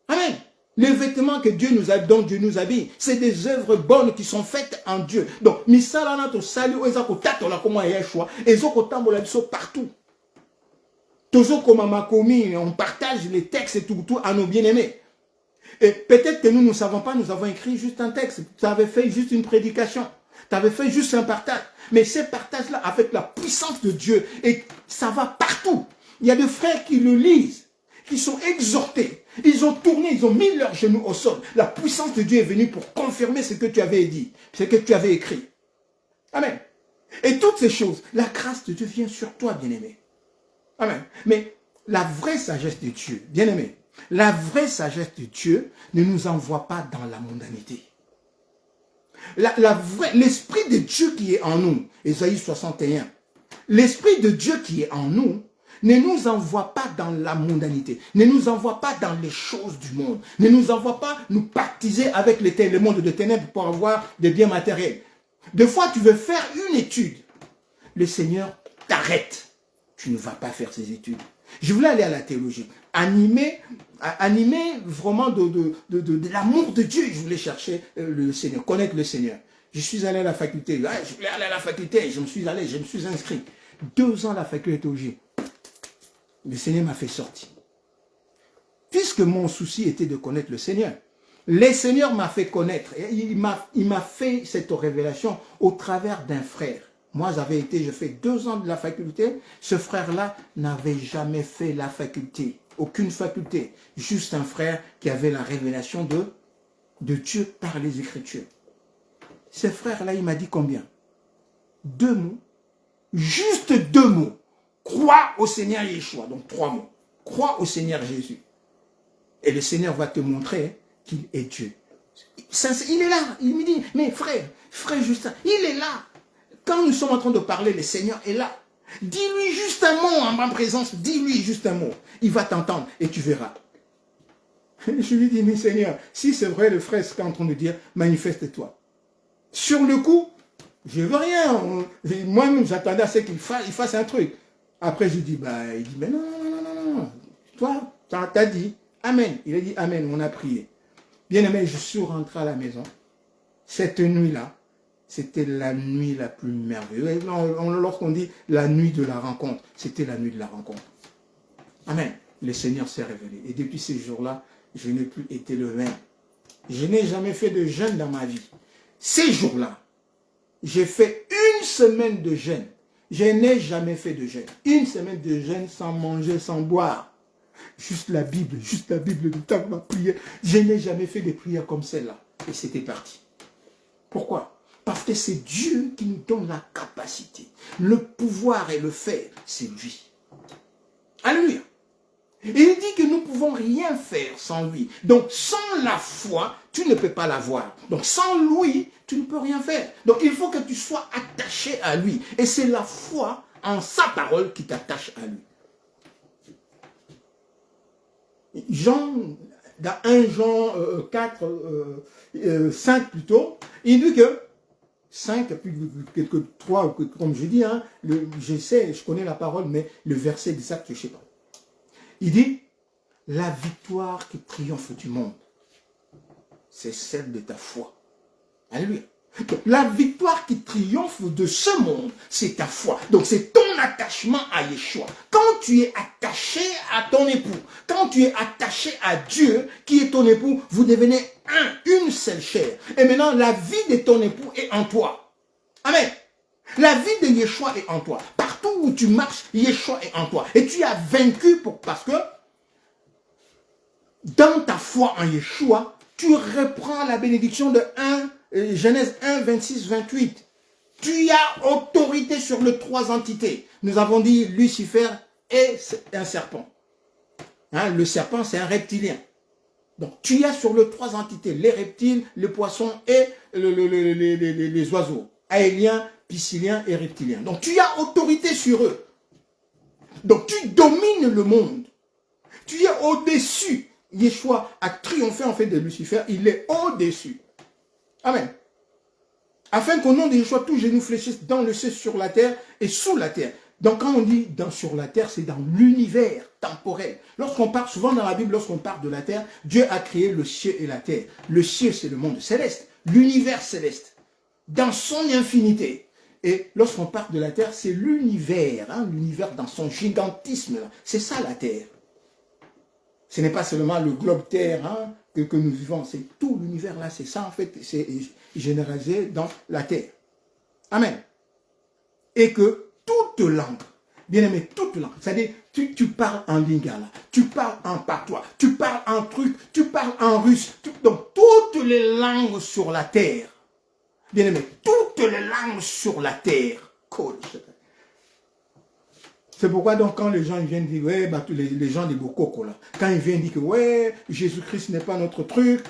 Amen. Les vêtements que Dieu nous a, dont Dieu nous habille, c'est des œuvres bonnes qui sont faites en Dieu. Donc, misala na to salut, ezako tato la koma Yeshua, ezoko tambola biso partout. On partage les textes et tout à nos bien-aimés. Et peut-être que nous ne savons pas, nous avons écrit juste un texte. Tu avais fait juste une prédication. Tu avais fait juste un partage. Mais ces partages-là, avec la puissance de Dieu, et ça va partout. Il y a des frères qui le lisent, qui sont exhortés. Ils ont tourné, ils ont mis leurs genoux au sol. La puissance de Dieu est venue pour confirmer ce que tu avais dit, ce que tu avais écrit. Amen. Et toutes ces choses, la grâce de Dieu vient sur toi, bien-aimé. Amen. Mais la vraie sagesse de Dieu, bien aimé, la vraie sagesse de Dieu ne nous envoie pas dans la mondanité. L'Esprit de Dieu qui est en nous, Ésaïe 61, l'Esprit de Dieu qui est en nous ne nous envoie pas dans la mondanité, ne nous envoie pas dans les choses du monde, ne nous envoie pas nous baptiser avec le monde de ténèbres pour avoir des biens matériels. Des fois, tu veux faire une étude, le Seigneur t'arrête. Tu ne vas pas faire ces études. Je voulais aller à la théologie. Animé vraiment de l'amour de Dieu. Je voulais chercher le Seigneur, connaître le Seigneur. Je suis allé à la faculté. Je voulais aller à la faculté. Je me suis inscrit. 2 ans à la faculté de théologie. Le Seigneur m'a fait sortir. Puisque mon souci était de connaître le Seigneur, le Seigneur m'a fait connaître. Et il m'a fait cette révélation au travers d'un frère. Moi, j'ai fait 2 ans de la faculté. Ce frère-là n'avait jamais fait la faculté. Aucune faculté. Juste un frère qui avait la révélation de Dieu par les Écritures. Ce frère-là, il m'a dit combien? 2 mots. Juste 2 mots. Crois au Seigneur Yeshua. Donc 3 mots. Crois au Seigneur Jésus. Et le Seigneur va te montrer qu'il est Dieu. Il est là. Il me dit, mais frère Justin, il est là. Quand nous sommes en train de parler, le Seigneur est là. Dis-lui juste un mot en ma présence. Dis-lui juste un mot. Il va t'entendre et tu verras. Je lui dis, mais Seigneur, si c'est vrai le frère est en train de dire, manifeste-toi. Sur le coup, Je veux rien. Moi-même, j'attendais à ce qu'il fasse un truc. Après, je dis, il dit, mais non, non, non, non, non. Toi, t'as dit, Amen. Il a dit, Amen, on a prié. Bien aimé, je suis rentré à la maison. Cette nuit-là, c'était la nuit la plus merveilleuse. Lorsqu'on dit la nuit de la rencontre, c'était la nuit de la rencontre. Amen. Le Seigneur s'est révélé. Et depuis ces jours-là, je n'ai plus été le même. Je n'ai jamais fait de jeûne dans ma vie. Ces jours-là, j'ai fait une semaine de jeûne. Je n'ai jamais fait de jeûne. Une semaine de jeûne sans manger, sans boire. Juste la Bible, du temps de ma prière. Je n'ai jamais fait des prières comme celle-là. Et c'était parti. Pourquoi? Parce que c'est Dieu qui nous donne la capacité. Le pouvoir et le faire, c'est lui. Alléluia. Et il dit que nous ne pouvons rien faire sans lui. Donc, sans la foi, tu ne peux pas l'avoir. Donc, sans lui, tu ne peux rien faire. Donc, il faut que tu sois attaché à lui. Et c'est la foi en sa parole qui t'attache à lui. Dans 1 Jean 4, 5 plutôt, il dit que 5, puis quelques 3, comme je dis, hein, je connais la parole, mais le verset exact, je ne sais pas. Il dit, la victoire qui triomphe du monde, c'est celle de ta foi. Alléluia. Donc, la victoire qui triomphe de ce monde, c'est ta foi. Donc, c'est ton attachement à Yeshua. Quand tu es attaché à ton époux, quand tu es attaché à Dieu, qui est ton époux, vous devenez une seule chair. Et maintenant, la vie de ton époux est en toi. Amen. La vie de Yeshua est en toi. Partout où tu marches, Yeshua est en toi. Et tu as vaincu parce que dans ta foi en Yeshua, tu reprends la bénédiction de Genèse 1, 26, 28. Tu as autorité sur les 3 entités. Nous avons dit Lucifer est un serpent. Hein, le serpent, c'est un reptilien. Donc, tu as sur les 3 entités, les reptiles, les poissons et les oiseaux. Aéliens, pisciliens et reptiliens. Donc, tu as autorité sur eux. Donc, tu domines le monde. Tu es au-dessus. Yeshua a triomphé en fait de Lucifer. Il est au-dessus. Amen. Afin qu'au nom de Yeshua, tout genou fléchisse dans le ciel, sur la terre et sous la terre. Donc, quand on dit sur la terre, c'est dans l'univers temporel. Lorsqu'on parle, souvent dans la Bible, lorsqu'on parle de la terre, Dieu a créé le ciel et la terre. Le ciel, c'est le monde céleste. L'univers céleste. Dans son infinité. Et lorsqu'on parle de la terre, c'est l'univers. Hein, l'univers dans son gigantisme. C'est ça la terre. Ce n'est pas seulement le globe terre hein, que nous vivons. C'est tout l'univers là. C'est ça en fait. C'est généralisé dans la terre. Amen. Et que toute langue, bien aimé, toute langue, c'est-à-dire tu parles en lingala, tu parles en patois, tu parles en truc, tu parles en russe, donc toutes les langues sur la terre, bien aimé, toutes les langues sur la terre, c'est pourquoi donc quand les gens viennent dire, ouais, les gens des Bokoko là, quand ils viennent dire que ouais, Jésus-Christ n'est pas notre truc,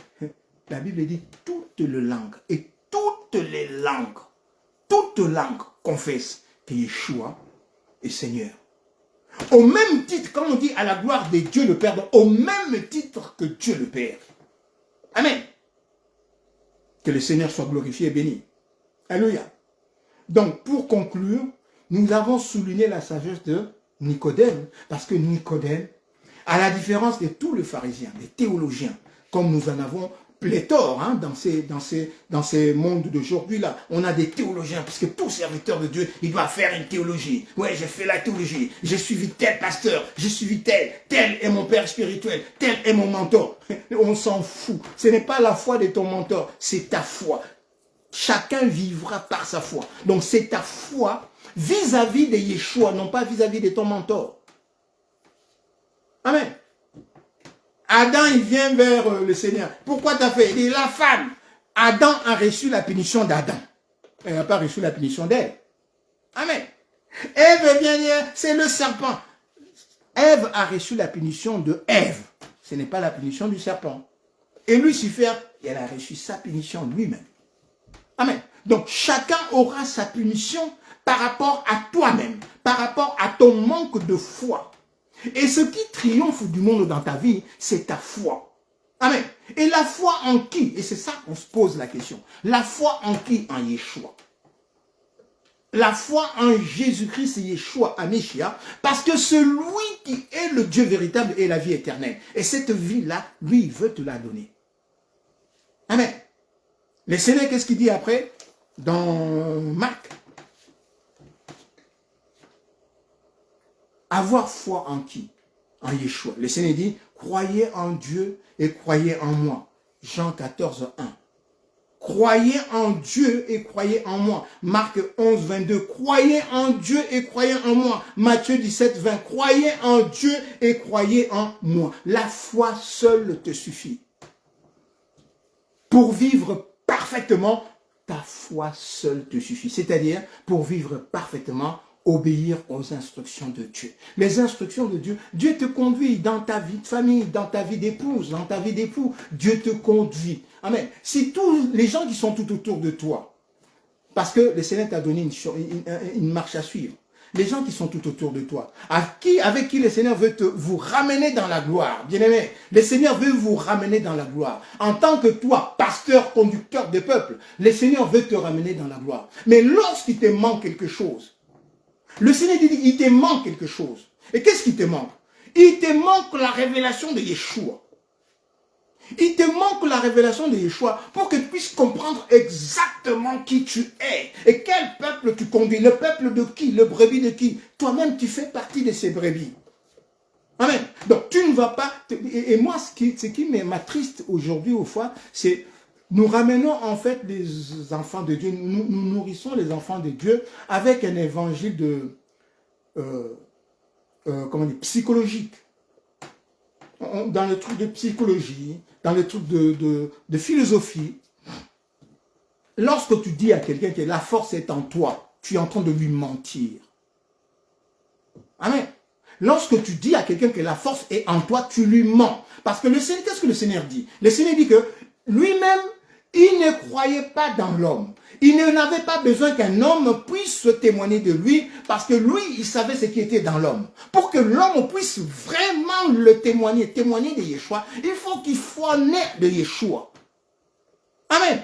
la Bible dit toutes les langues, et toutes langues confessent que Yeshua est Seigneur. Au même titre, quand on dit à la gloire de Dieu le Père, au même titre que Dieu le Père. Amen. Que le Seigneur soit glorifié et béni. Alléluia. Donc, pour conclure, nous avons souligné la sagesse de Nicodème, parce que Nicodème, à la différence de tous les pharisiens, des théologiens, comme nous en avons pléthore hein, dans ces mondes d'aujourd'hui-là. On a des théologiens, parce que tout serviteur de Dieu, il doit faire une théologie. Ouais, j'ai fait la théologie, j'ai suivi tel pasteur, j'ai suivi tel est mon père spirituel, tel est mon mentor. On s'en fout. Ce n'est pas la foi de ton mentor, c'est ta foi. Chacun vivra par sa foi. Donc c'est ta foi vis-à-vis de Yeshua, non pas vis-à-vis de ton mentor. Amen. Adam, il vient vers le Seigneur. Pourquoi tu as fait? Il dit, la femme. Adam a reçu la punition d'Adam. Elle n'a pas reçu la punition d'Ève. Amen. Ève vient dire, c'est le serpent. Ève a reçu la punition de Ève. Ce n'est pas la punition du serpent. Et Lucifer, il a reçu sa punition lui-même. Amen. Donc, chacun aura sa punition par rapport à toi-même, par rapport à ton manque de foi. Et ce qui triomphe du monde dans ta vie, c'est ta foi. Amen. Et la foi en qui? Et c'est ça qu'on se pose la question. La foi en qui? En Yeshua. la foi en Jésus-Christ et Yeshua Amishia, parce que celui qui est le Dieu véritable est la vie éternelle. Et cette vie-là, lui, il veut te la donner. Amen. Le Seigneur, qu'est-ce qu'il dit après? Dans Marc. Avoir foi en qui? En Yeshua. Le Seigneur dit, croyez en Dieu et croyez en moi. Jean 14, 1. Croyez en Dieu et croyez en moi. Marc 11, 22. Croyez en Dieu et croyez en moi. Matthieu 17, 20. Croyez en Dieu et croyez en moi. La foi seule te suffit. Pour vivre parfaitement, ta foi seule te suffit. C'est-à-dire, pour vivre parfaitement, obéir aux instructions de Dieu. Les instructions de Dieu, Dieu te conduit dans ta vie de famille, dans ta vie d'épouse, dans ta vie d'époux. Dieu te conduit. Amen. Si tous les gens qui sont tout autour de toi, parce que le Seigneur t'a donné une marche à suivre, les gens qui sont tout autour de toi, avec qui le Seigneur veut vous ramener dans la gloire, bien-aimé, le Seigneur veut vous ramener dans la gloire. En tant que toi, pasteur, conducteur des peuples, le Seigneur veut te ramener dans la gloire. Mais lorsqu'il te manque quelque chose, le Seigneur dit, il te manque quelque chose. Et qu'est-ce qui te manque? Il te manque la révélation de Yeshua. Il te manque la révélation de Yeshua pour que tu puisses comprendre exactement qui tu es et quel peuple tu conduis. Le peuple de qui? Le brebis de qui? Toi-même, tu fais partie de ces brebis. Amen. Donc, tu ne vas pas... Et moi, ce qui m'attriste aujourd'hui, au fois, c'est... Nous ramenons en fait les enfants de Dieu, nous nourrissons les enfants de Dieu avec un évangile de... comment dire, psychologique. Dans le truc de psychologie, dans le truc de philosophie, lorsque tu dis à quelqu'un que la force est en toi, tu es en train de lui mentir. Amen. Lorsque tu dis à quelqu'un que la force est en toi, tu lui mens. Parce que le Seigneur, qu'est-ce que le Seigneur dit? Le Seigneur dit que lui-même, il ne croyait pas dans l'homme. Il n'avait pas besoin qu'un homme puisse se témoigner de lui parce que lui, il savait ce qui était dans l'homme. Pour que l'homme puisse vraiment le témoigner de Yeshua, il faut qu'il soit né de Yeshua. Amen.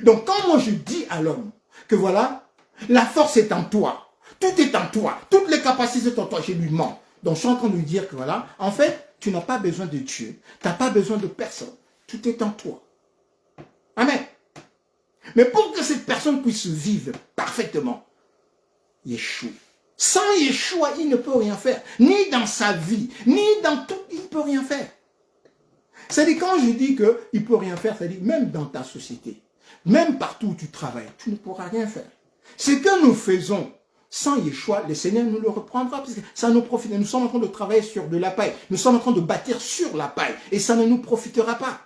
Donc quand moi je dis à l'homme que voilà, la force est en toi, tout est en toi, toutes les capacités sont en toi, je lui mens. Donc je suis en train de lui dire que voilà, en fait, tu n'as pas besoin de Dieu, tu n'as pas besoin de personne, tout est en toi. Amen. Mais pour que cette personne puisse vivre parfaitement, Yeshua. Sans Yeshua, il ne peut rien faire. Ni dans sa vie, ni dans tout, il ne peut rien faire. C'est-à-dire, quand je dis qu'il ne peut rien faire, c'est-à-dire même dans ta société, même partout où tu travailles, tu ne pourras rien faire. Ce que nous faisons sans Yeshua, le Seigneur nous le reprendra, parce que ça nous profite. Nous sommes en train de travailler sur de la paille. Nous sommes en train de bâtir sur la paille. Et ça ne nous profitera pas.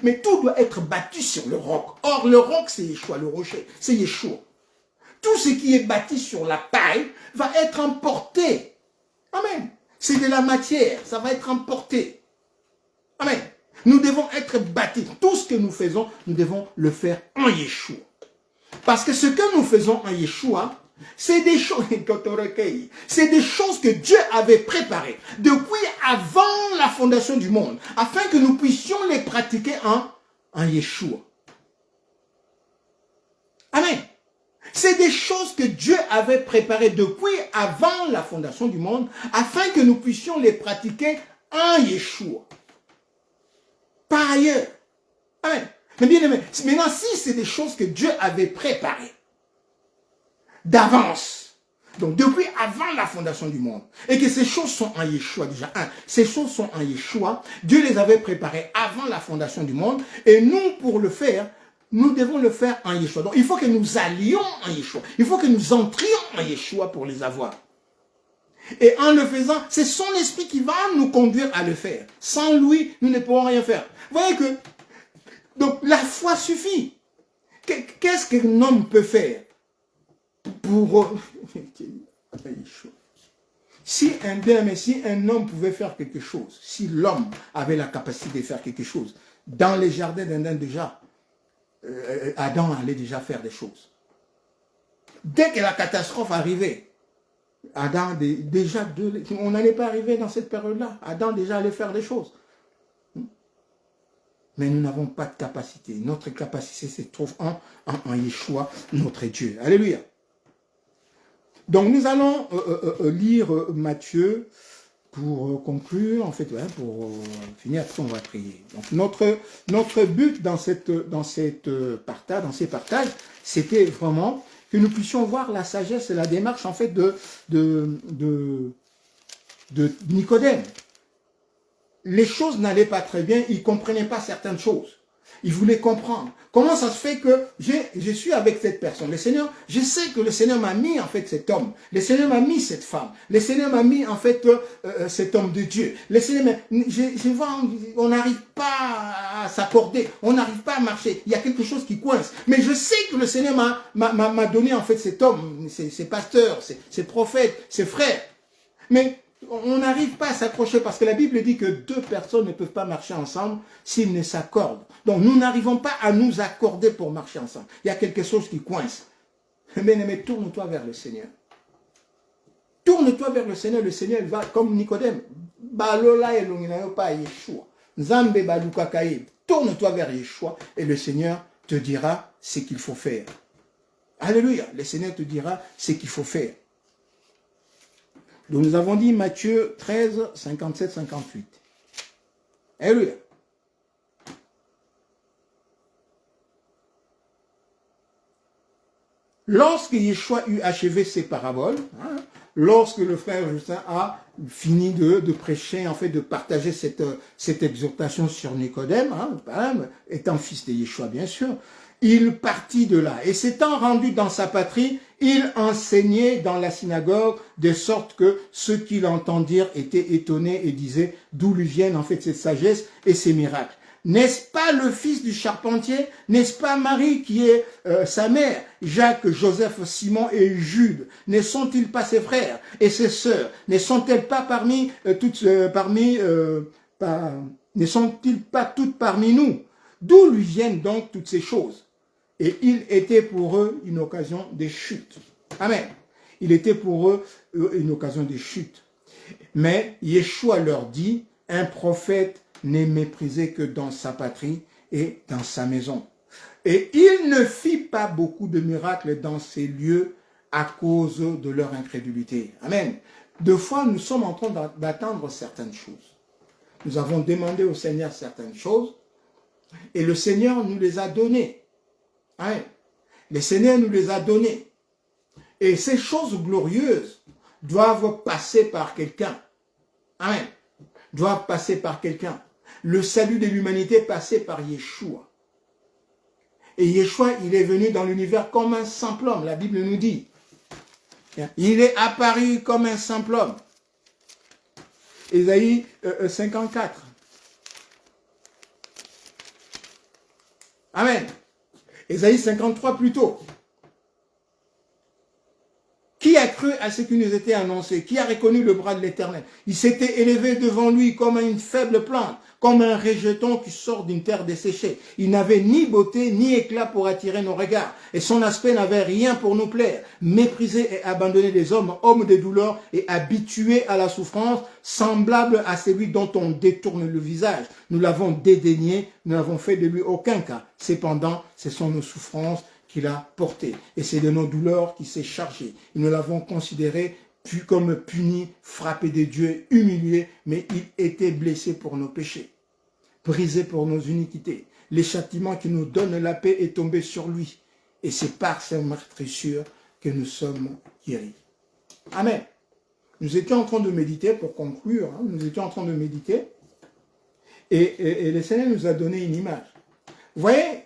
Mais tout doit être bâti sur le roc. Or, le roc, c'est Yeshua, le rocher, c'est Yeshua. Tout ce qui est bâti sur la paille va être emporté. Amen. C'est de la matière, ça va être emporté. Amen. Nous devons être bâtis. Tout ce que nous faisons, nous devons le faire en Yeshua. Parce que ce que nous faisons en Yeshua, c'est des choses, c'est des choses que Dieu avait préparées depuis avant la fondation du monde, afin que nous puissions les pratiquer en Yeshua. Amen. C'est des choses que Dieu avait préparées depuis avant la fondation du monde, afin que nous puissions les pratiquer en Yeshua. Par ailleurs. Amen. Mais bien aimé, maintenant, si c'est des choses que Dieu avait préparées, d'avance, donc depuis avant la fondation du monde, et que ces choses sont en Yeshua déjà, ces choses sont en Yeshua, Dieu les avait préparées avant la fondation du monde, et nous, pour le faire, nous devons le faire en Yeshua. Donc il faut que nous allions en Yeshua, il faut que nous entrions en Yeshua pour les avoir. Et en le faisant, c'est son esprit qui va nous conduire à le faire. Sans lui, nous ne pourrons rien faire. Vous voyez que, donc la foi suffit. Qu'est-ce qu'un homme peut faire pour... Si un homme pouvait faire quelque chose, si l'homme avait la capacité de faire quelque chose, dans les jardins d'Éden déjà, Adam allait déjà faire des choses. Dès que la catastrophe arrivait, Adam déjà, on n'allait pas arriver dans cette période-là. Adam déjà allait faire des choses. Mais nous n'avons pas de capacité. Notre capacité se trouve en Yeshua, notre Dieu. Alléluia. Donc nous allons lire Matthieu pour conclure, en fait, ouais, pour finir, après on va prier. Donc notre but dans ces partages, c'était vraiment que nous puissions voir la sagesse et la démarche en fait de Nicodème. Les choses n'allaient pas très bien, il ne comprenait pas certaines choses. Il voulait comprendre. Comment ça se fait que je suis avec cette personne? Le Seigneur, je sais que le Seigneur m'a mis en fait cet homme. Le Seigneur m'a mis cette femme. Le Seigneur m'a mis en fait cet homme de Dieu. Le Seigneur, je vois, on n'arrive pas à s'accorder. On n'arrive pas à marcher. Il y a quelque chose qui coince. Mais je sais que le Seigneur m'a donné en fait cet homme, ses pasteurs, ses prophètes, ses frères. Mais on n'arrive pas à s'accrocher parce que la Bible dit que deux personnes ne peuvent pas marcher ensemble s'ils ne s'accordent. Donc nous n'arrivons pas à nous accorder pour marcher ensemble. Il y a quelque chose qui coince. Bien-aimé, tourne-toi vers le Seigneur. Tourne-toi vers le Seigneur va comme Nicodème. Balola elonginayo pa Yeshua. Nzambe balukakaye. Tourne-toi vers Yeshua et le Seigneur te dira ce qu'il faut faire. Alléluia. Le Seigneur te dira ce qu'il faut faire. Donc nous avons dit Matthieu 13, 57, 58. Alléluia. Lorsque Yeshua eut achevé ses paraboles, lorsque le frère Justin a fini de prêcher, en fait, de partager cette exhortation sur Nicodème, étant fils de Yeshua bien sûr, il partit de là. Et s'étant rendu dans sa patrie, il enseignait dans la synagogue, de sorte que ceux qui l'entendirent étaient étonnés et disaient d'où lui viennent en fait cette sagesse et ces miracles. N'est-ce pas le fils du charpentier? N'est-ce pas Marie qui est sa mère? Jacques, Joseph, Simon et Jude, ne sont-ils pas ses frères et ses sœurs? Ne sont-elles pas ne sont-ils pas toutes parmi nous? D'où lui viennent donc toutes ces choses? Et il était pour eux une occasion de chute. Amen. Il était pour eux une occasion de chute. Mais Yeshua leur dit, un prophète n'est méprisé que dans sa patrie et dans sa maison. Et il ne fit pas beaucoup de miracles dans ces lieux à cause de leur incrédulité. Amen. Deux fois, nous sommes en train d'attendre certaines choses. Nous avons demandé au Seigneur certaines choses et le Seigneur nous les a données. Amen. Le Seigneur nous les a données. Et ces choses glorieuses doivent passer par quelqu'un. Amen. Doivent passer par quelqu'un. Le salut de l'humanité passait par Yeshua. Et Yeshua, il est venu dans l'univers comme un simple homme. La Bible nous dit. Il est apparu comme un simple homme. Ésaïe 54. Amen. Ésaïe 53 plutôt. Qui a cru à ce qui nous était annoncé? Qui a reconnu le bras de l'Éternel? Il s'était élevé devant lui comme une faible plante, comme un rejeton qui sort d'une terre desséchée. Il n'avait ni beauté ni éclat pour attirer nos regards, et son aspect n'avait rien pour nous plaire. Méprisé et abandonné des hommes, homme de douleur et habitué à la souffrance, semblable à celui dont on détourne le visage. Nous l'avons dédaigné, nous n'avons fait de lui aucun cas. Cependant, ce sont nos souffrances qu'il a portées, et c'est de nos douleurs qu'il s'est chargé. Nous l'avons considéré comme puni, frappé de Dieu, humilié, mais il était blessé pour nos péchés, brisé pour nos iniquités. Le châtiment qui nous donne la paix est tombé sur lui, et c'est par ses meurtrissures que nous sommes guéris. Amen. Nous étions en train de méditer, pour conclure, nous étions en train de méditer, et le Seigneur nous a donné une image. Vous voyez,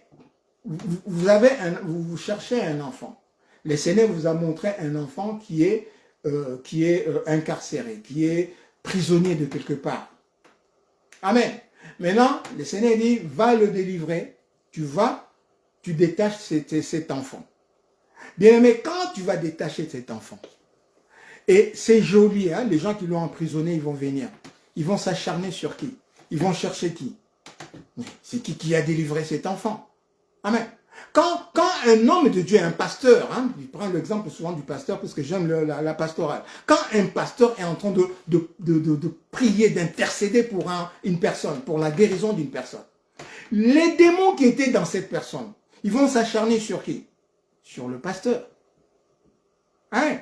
vous cherchez un enfant. Le Seigneur vous a montré un enfant qui est incarcéré, qui est prisonnier de quelque part. Amen. Maintenant, le Seigneur dit, va le délivrer. Tu vas, tu détaches cet enfant. Bien aimé, quand tu vas détacher cet enfant, et c'est joli, les gens qui l'ont emprisonné, ils vont venir. Ils vont s'acharner sur qui? Ils vont chercher qui? C'est qui a délivré cet enfant? Amen. Quand un homme de Dieu, un pasteur, je prends l'exemple souvent du pasteur parce que j'aime la pastorale. Quand un pasteur est en train de prier, d'intercéder pour une personne, pour la guérison d'une personne, les démons qui étaient dans cette personne, ils vont s'acharner sur qui? Sur le pasteur. Hein?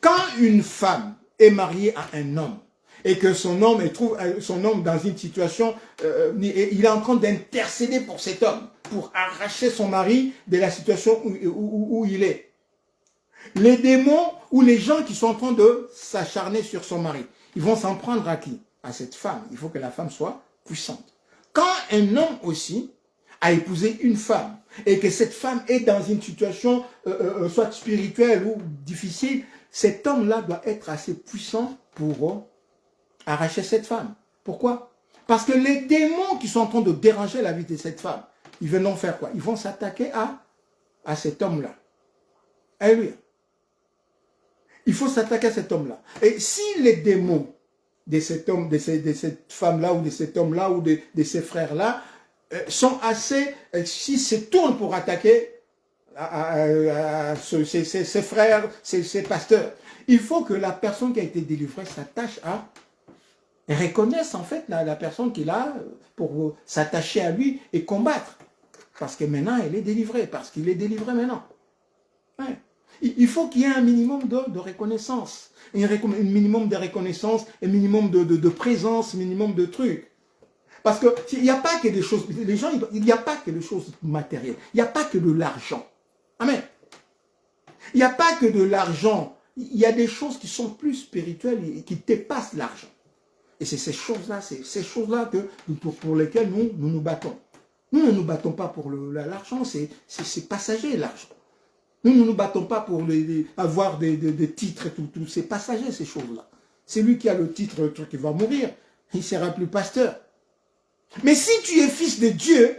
Quand une femme est mariée à un homme, et que son homme trouve son homme dans une situation, il est en train d'intercéder pour cet homme, pour arracher son mari de la situation où il est. Les démons ou les gens qui sont en train de s'acharner sur son mari, ils vont s'en prendre à qui? À cette femme. Il faut que la femme soit puissante. Quand un homme aussi a épousé une femme, et que cette femme est dans une situation soit spirituelle ou difficile, cet homme-là doit être assez puissant pour arracher cette femme. Pourquoi? Parce que les démons qui sont en train de déranger la vie de cette femme, ils vont faire quoi? Ils vont s'attaquer à cet homme-là. Alléluia. Il faut s'attaquer à cet homme-là. Et si les démons de cet homme, de cette femme-là, ou de cet homme-là, ou de ces frères-là, sont assez, s'ils se tournent pour attaquer ces frères, ces pasteurs, il faut que la personne qui a été délivrée s'attache à, reconnaisse en fait la personne qu'il a pour s'attacher à lui et combattre. Parce que maintenant, elle est délivrée, parce qu'il est délivré maintenant. Ouais. Il faut qu'il y ait un minimum de reconnaissance. Un minimum de reconnaissance, un minimum de présence, un minimum de trucs. Parce qu'il n'y a pas que des choses, les gens, il n'y a pas que des choses matérielles. Il n'y a pas que de l'argent. Amen. Il n'y a pas que de l'argent. Il y a des choses qui sont plus spirituelles et qui dépassent l'argent. Et c'est ces choses-là pour lesquelles nous battons. Nous ne nous battons pas pour l'argent, c'est passager l'argent. Nous ne nous battons pas pour avoir des titres et tout. C'est passager ces choses-là. C'est lui qui a le titre, le truc, il va mourir. Il ne sera plus pasteur. Mais si tu es fils de Dieu,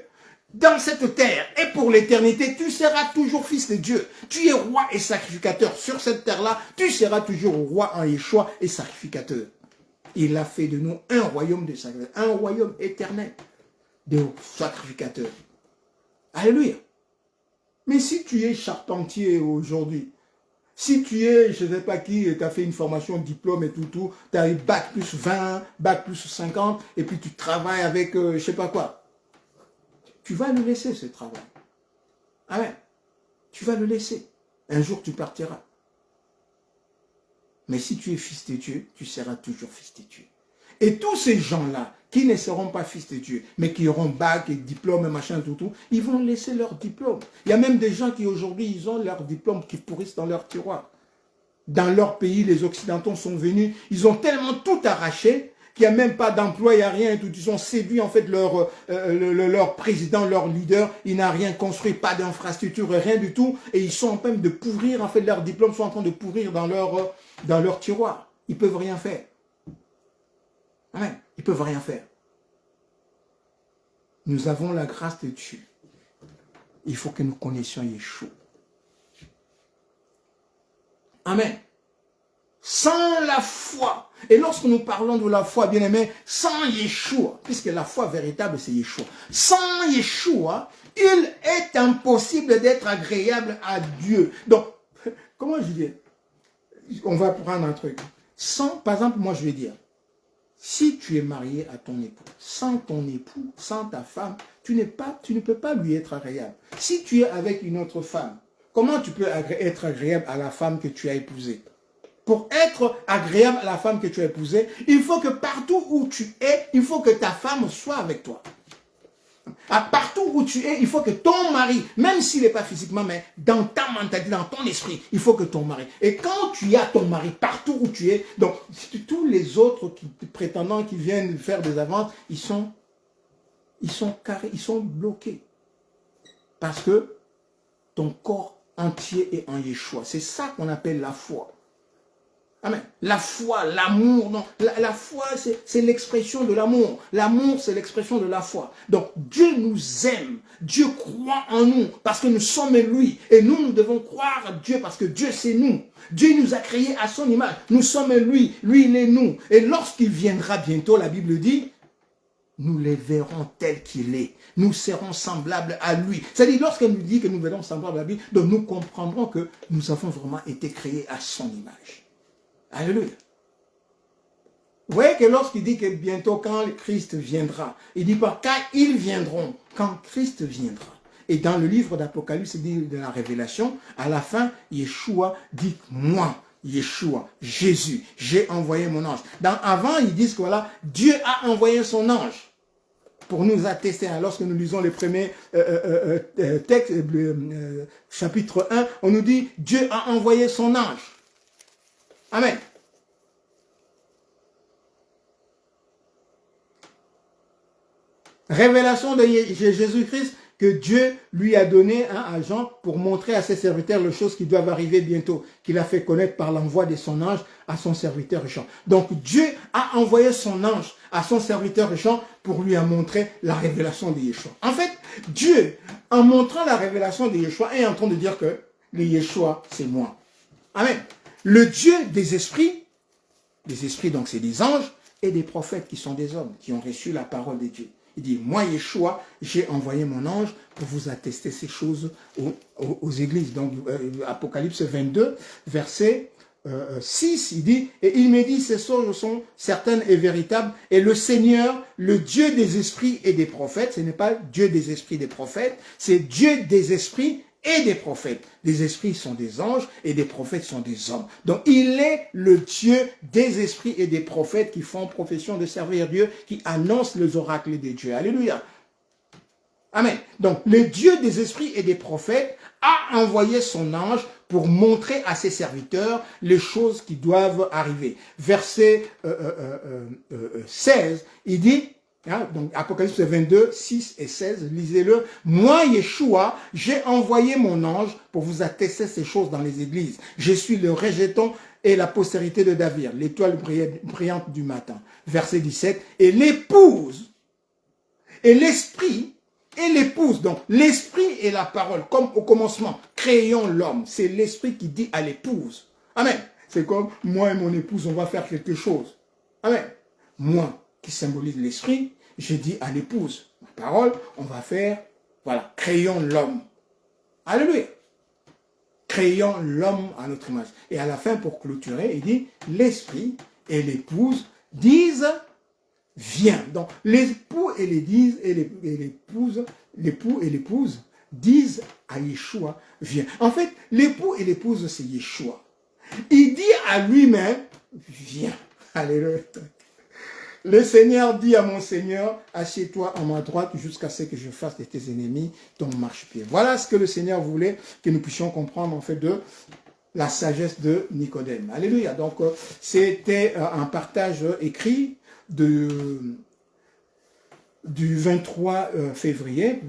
dans cette terre et pour l'éternité, tu seras toujours fils de Dieu. Tu es roi et sacrificateur sur cette terre-là. Tu seras toujours roi en Yeshua et sacrificateur. Il a fait de nous un royaume de sacrificateurs, un royaume éternel de sacrificateurs. Alléluia. Mais si tu es charpentier aujourd'hui, si tu es, je ne sais pas qui, tu as fait une formation, diplôme et tout, tu as eu bac plus 20, bac plus 50, et puis tu travailles avec je ne sais pas quoi, tu vas le laisser ce travail. Amen. Tu vas le laisser. Un jour tu partiras. Mais si tu es fils de Dieu, tu seras toujours fils de Dieu. Et tous ces gens-là, qui ne seront pas fils de Dieu, mais qui auront bac et diplôme et machin, tout, ils vont laisser leur diplôme. Il y a même des gens qui aujourd'hui, ils ont leur diplôme qui pourrissent dans leur tiroir. Dans leur pays, les Occidentaux sont venus, ils ont tellement tout arraché qu'il n'y a même pas d'emploi, il n'y a rien, tout. Ils ont séduit en fait leur président, leur leader, il n'a rien construit, pas d'infrastructure, rien du tout, et ils sont en train de pourrir, en fait, leurs diplômes sont en train de pourrir dans leur tiroir. Ils ne peuvent rien faire. Amen. Ils ne peuvent rien faire. Nous avons la grâce de Dieu. Il faut que nous connaissions Yeshua. Amen. Sans la foi, et lorsque nous parlons de la foi, bien aimé, sans Yeshua, puisque la foi véritable c'est Yeshua, sans Yeshua, il est impossible d'être agréable à Dieu. Donc, comment je dis? On va prendre un truc. Par exemple, moi je vais dire, si tu es marié à ton époux, sans ton époux, sans ta femme, tu ne peux pas lui être agréable. Si tu es avec une autre femme, comment tu peux être agréable à la femme que tu as épousée? Pour être agréable à la femme que tu as épousée, il faut que partout où tu es, il faut que ta femme soit avec toi. Partout où tu es, il faut que ton mari, même s'il n'est pas physiquement, mais dans ta mentalité, dans ton esprit, il faut que ton mari. Et quand tu as ton mari partout où tu es, donc tous les autres prétendants qui viennent faire des avances, ils sont carrés, ils sont bloqués. Parce que ton corps entier est en Yeshua. C'est ça qu'on appelle la foi. Amen. La foi, l'amour, non. La foi, c'est l'expression de l'amour. L'amour, c'est l'expression de la foi. Donc, Dieu nous aime. Dieu croit en nous parce que nous sommes lui. Et nous devons croire à Dieu parce que Dieu, c'est nous. Dieu nous a créés à son image. Nous sommes lui. Lui, il est nous. Et lorsqu'il viendra bientôt, la Bible dit, nous les verrons tel qu'il est. Nous serons semblables à lui. C'est-à-dire, lorsqu'elle nous dit que nous verrons semblables à lui, donc nous comprendrons que nous avons vraiment été créés à son image. Alléluia. Vous voyez que lorsqu'il dit que bientôt, quand Christ viendra, il dit pas quand ils viendront, quand Christ viendra. Et dans le livre d'Apocalypse, il dit de la Révélation, à la fin, Yeshua dit moi. Yeshua, Jésus, j'ai envoyé mon ange. Avant, ils disent que voilà, Dieu a envoyé son ange pour nous attester. Lorsque nous lisons les premiers textes, chapitre 1, on nous dit, Dieu a envoyé son ange. Amen. Révélation de Jésus-Christ que Dieu lui a donné à Jean pour montrer à ses serviteurs les choses qui doivent arriver bientôt, qu'il a fait connaître par l'envoi de son ange à son serviteur Jean. Donc Dieu a envoyé son ange à son serviteur Jean pour lui montrer la révélation de Yeshua. En fait, Dieu, en montrant la révélation de Yeshua, est en train de dire que le Yeshua, c'est moi. Amen. Le Dieu des esprits donc c'est des anges et des prophètes qui sont des hommes, qui ont reçu la parole de Dieu. Il dit, moi Yeshua, j'ai envoyé mon ange pour vous attester ces choses aux églises. Donc Apocalypse 22, verset 6, il dit, et il me dit, ces choses sont certaines et véritables, et le Seigneur, le Dieu des esprits et des prophètes, ce n'est pas Dieu des esprits et des prophètes, c'est Dieu des esprits et des prophètes. Les esprits sont des anges et des prophètes sont des hommes. Donc il est le Dieu des esprits et des prophètes qui font profession de servir Dieu, qui annoncent les oracles de Dieu. Alléluia. Amen. Donc le Dieu des esprits et des prophètes a envoyé son ange pour montrer à ses serviteurs les choses qui doivent arriver. Verset 16, il dit, donc Apocalypse 22, 6 et 16, lisez-le. Moi, Yeshua, j'ai envoyé mon ange pour vous attester ces choses dans les églises. Je suis le rejeton et la postérité de David, l'étoile brillante du matin. Verset 17, et l'épouse, et l'esprit, et l'épouse. Donc, l'esprit et la parole, comme au commencement, créons l'homme. C'est l'esprit qui dit à l'épouse. Amen. C'est comme moi et mon épouse, on va faire quelque chose. Amen. Moi, qui symbolise l'esprit, je dis à l'épouse, ma parole, on va faire, voilà, créons l'homme. Alléluia. Créons l'homme à notre image. Et à la fin, pour clôturer, il dit, l'esprit et l'épouse disent, viens. Donc, l'époux et l'épouse, l'époux et l'épouse disent à Yeshua, viens. En fait, l'époux et l'épouse, c'est Yeshua. Il dit à lui-même, viens. Alléluia. Le Seigneur dit à mon Seigneur, assieds-toi à ma droite jusqu'à ce que je fasse de tes ennemis ton marchepied. Voilà ce que le Seigneur voulait que nous puissions comprendre en fait de la sagesse de Nicodème. Alléluia. Donc, c'était un partage écrit du 23 février.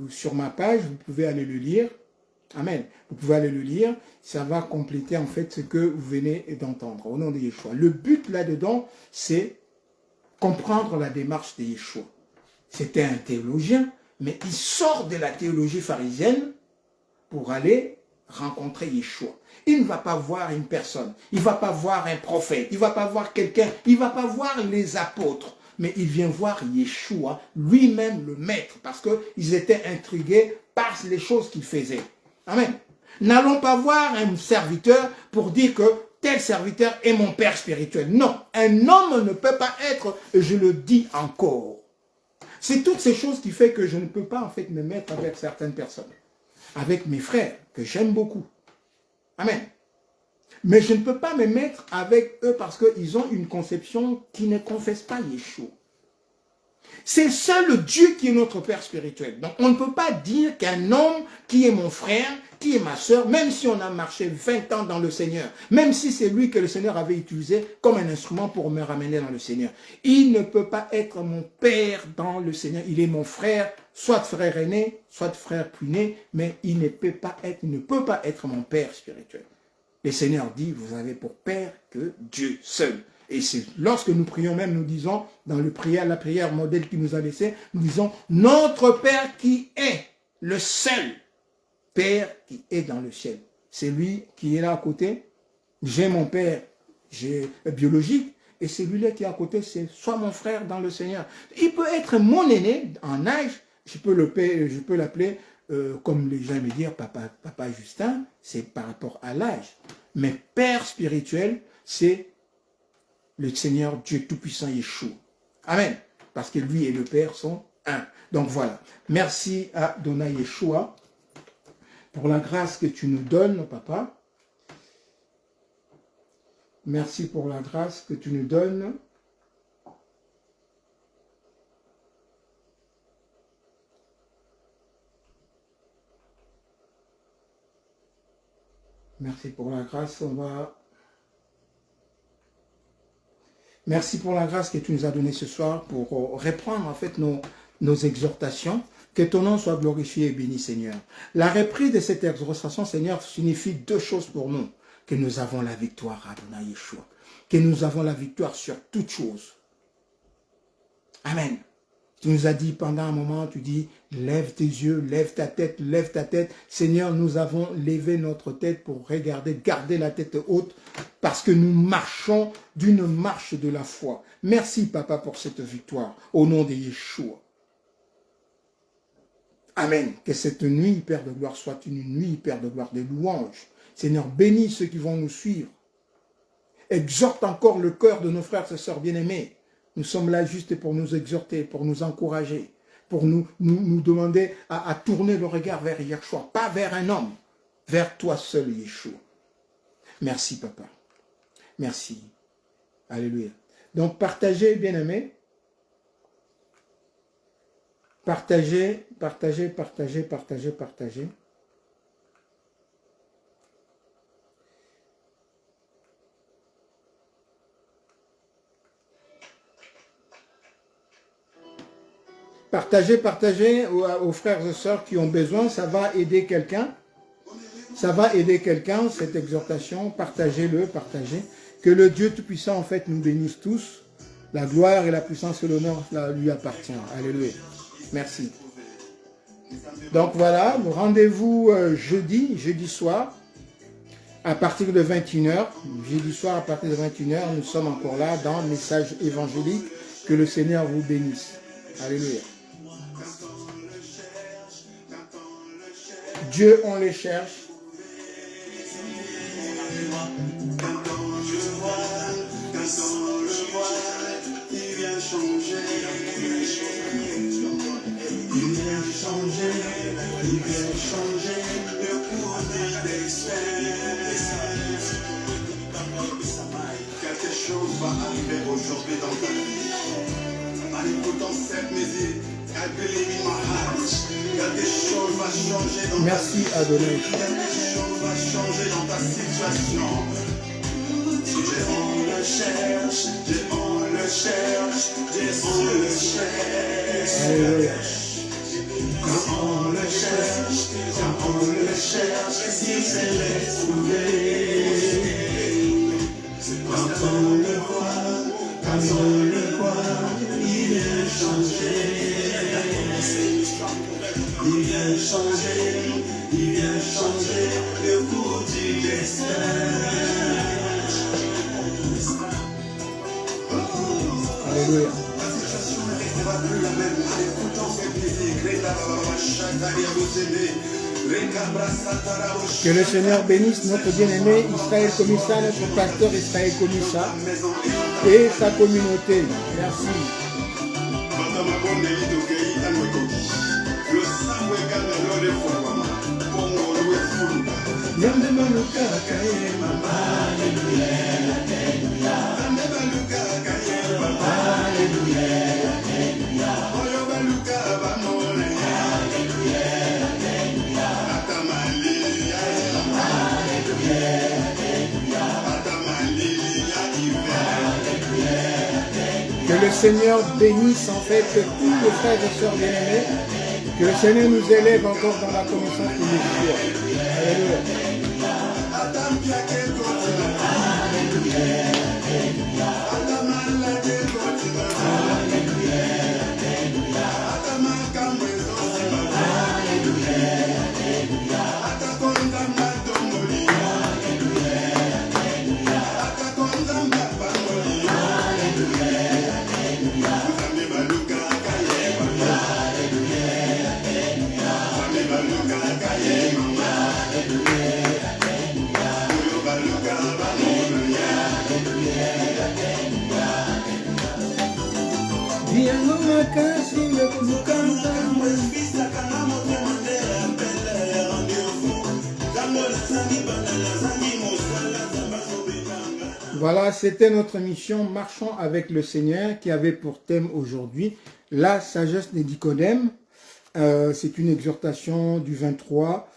Sur ma page, vous pouvez aller le lire. Amen. Vous pouvez aller le lire. Ça va compléter en fait ce que vous venez d'entendre. Au nom de Yeshua. Le but là-dedans, c'est comprendre la démarche de Yeshua. C'était un théologien, mais il sort de la théologie pharisienne pour aller rencontrer Yeshua. Il ne va pas voir une personne, il ne va pas voir un prophète, il ne va pas voir quelqu'un, il ne va pas voir les apôtres, mais il vient voir Yeshua, lui-même le maître, parce qu'ils étaient intrigués par les choses qu'il faisait. Amen. N'allons pas voir un serviteur pour dire que tel serviteur est mon père spirituel. Non, un homme ne peut pas être, je le dis encore. C'est toutes ces choses qui font que je ne peux pas en fait me mettre avec certaines personnes. Avec mes frères, que j'aime beaucoup. Amen. Mais je ne peux pas me mettre avec eux parce qu'ils ont une conception qui ne confesse pas Yeshua. C'est seul Dieu qui est notre Père spirituel. Donc on ne peut pas dire qu'un homme qui est mon frère, qui est ma soeur, même si on a marché 20 ans dans le Seigneur, même si c'est lui que le Seigneur avait utilisé comme un instrument pour me ramener dans le Seigneur, il ne peut pas être mon Père dans le Seigneur. Il est mon frère, soit frère aîné, soit frère puîné, mais il ne peut pas être mon Père spirituel. Le Seigneur dit, vous avez pour Père que Dieu seul. Et c'est lorsque nous prions même, nous disons, dans la prière modèle qu'il nous a laissé, nous disons, notre Père qui est le seul Père qui est dans le ciel. C'est lui qui est là à côté. J'ai mon Père biologique, et celui-là qui est à côté, c'est soit mon frère dans le Seigneur. Il peut être mon aîné en âge, je peux l'appeler, comme les gens me dire, papa Justin, c'est par rapport à l'âge. Mais Père spirituel, c'est le Seigneur Dieu Tout-Puissant Yeshua. Amen. Parce que lui et le Père sont un. Donc voilà. Merci à Dona Yeshua pour la grâce que tu nous donnes, papa. Merci pour la grâce que tu nous donnes. Merci pour la grâce. Merci pour la grâce que tu nous as donnée ce soir pour reprendre en fait nos exhortations. Que ton nom soit glorifié et béni, Seigneur. La reprise de cette exhortation, Seigneur, signifie deux choses pour nous. Que nous avons la victoire, Adonai Yeshua. Que nous avons la victoire sur toutes choses. Amen. Tu nous as dit pendant un moment, tu dis, lève tes yeux, lève ta tête, lève ta tête. Seigneur, nous avons levé notre tête pour regarder, garder la tête haute, parce que nous marchons d'une marche de la foi. Merci, Papa, pour cette victoire, au nom de Yeshua. Amen. Que cette nuit, Père de gloire, soit une nuit, Père de gloire, de louanges. Seigneur, bénis ceux qui vont nous suivre. Exhorte encore le cœur de nos frères et sœurs bien-aimés. Nous sommes là juste pour nous exhorter, pour nous encourager, pour nous demander à tourner le regard vers Yeshua, pas vers un homme, vers toi seul, Yeshua. Merci, Papa. Merci. Alléluia. Donc, partagez, bien-aimés. Partagez, partagez, partagez, partagez, partagez. Partagez aux frères et sœurs qui ont besoin, ça va aider quelqu'un. Ça va aider quelqu'un, cette exhortation. Partagez-le, partagez. Que le Dieu Tout-Puissant, en fait, nous bénisse tous. La gloire et la puissance et l'honneur lui appartient. Alléluia. Merci. Donc voilà, rendez-vous jeudi soir, à partir de 21h. Jeudi soir, à partir de 21h, nous sommes encore là dans le message évangélique. Que le Seigneur vous bénisse. Alléluia. Dieu, on les cherche. Il vient changer, le cours des semaines. Quelque chose va arriver aujourd'hui dans ta vie. En écoutant cette musique, I believe in my heart. Quelque chose va changer dans Merci, ta vie. Adonai. Quelque chose va changer dans ta situation. On le cherche, on le cherche, on le cherche. Alléluia. On le cherche, on le cherche, il s'est trouvé. Quand on le voit, il vient changer. Il vient changer le cours du destin. Alléluia. La situation ne restera plus la même en écoutant cette musique. Que le Seigneur bénisse notre bien-aimé Israël Komissa, notre pasteur Israël Komissa et sa communauté. Merci. Que le Seigneur bénisse en fait tous les frères et sœurs bien-aimés. Que le Seigneur nous élève encore dans la connaissance de Yeshua. Alléluia. Voilà, c'était notre émission Marchons avec le Seigneur qui avait pour thème aujourd'hui la sagesse des Nicodèmes. C'est une exhortation du 23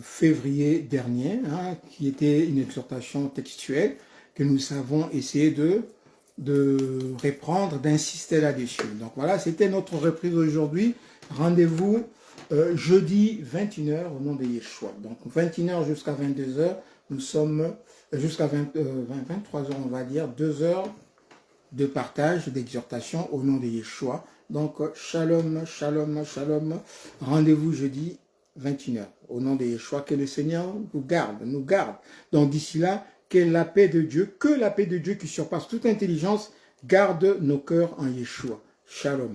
février dernier, hein, qui était une exhortation textuelle que nous avons essayé de reprendre, d'insister là-dessus. Donc voilà, c'était notre reprise aujourd'hui. Rendez-vous jeudi 21h au nom de Yeshua. Donc 21h jusqu'à 22h, nous sommes jusqu'à 23h, on va dire, 2 heures de partage, d'exhortation au nom de Yeshua. Donc shalom, shalom, shalom. Rendez-vous jeudi 21h au nom de Yeshua. Que le Seigneur nous garde. Donc d'ici là, que la paix de Dieu qui surpasse toute intelligence, garde nos cœurs en Yeshua. Shalom.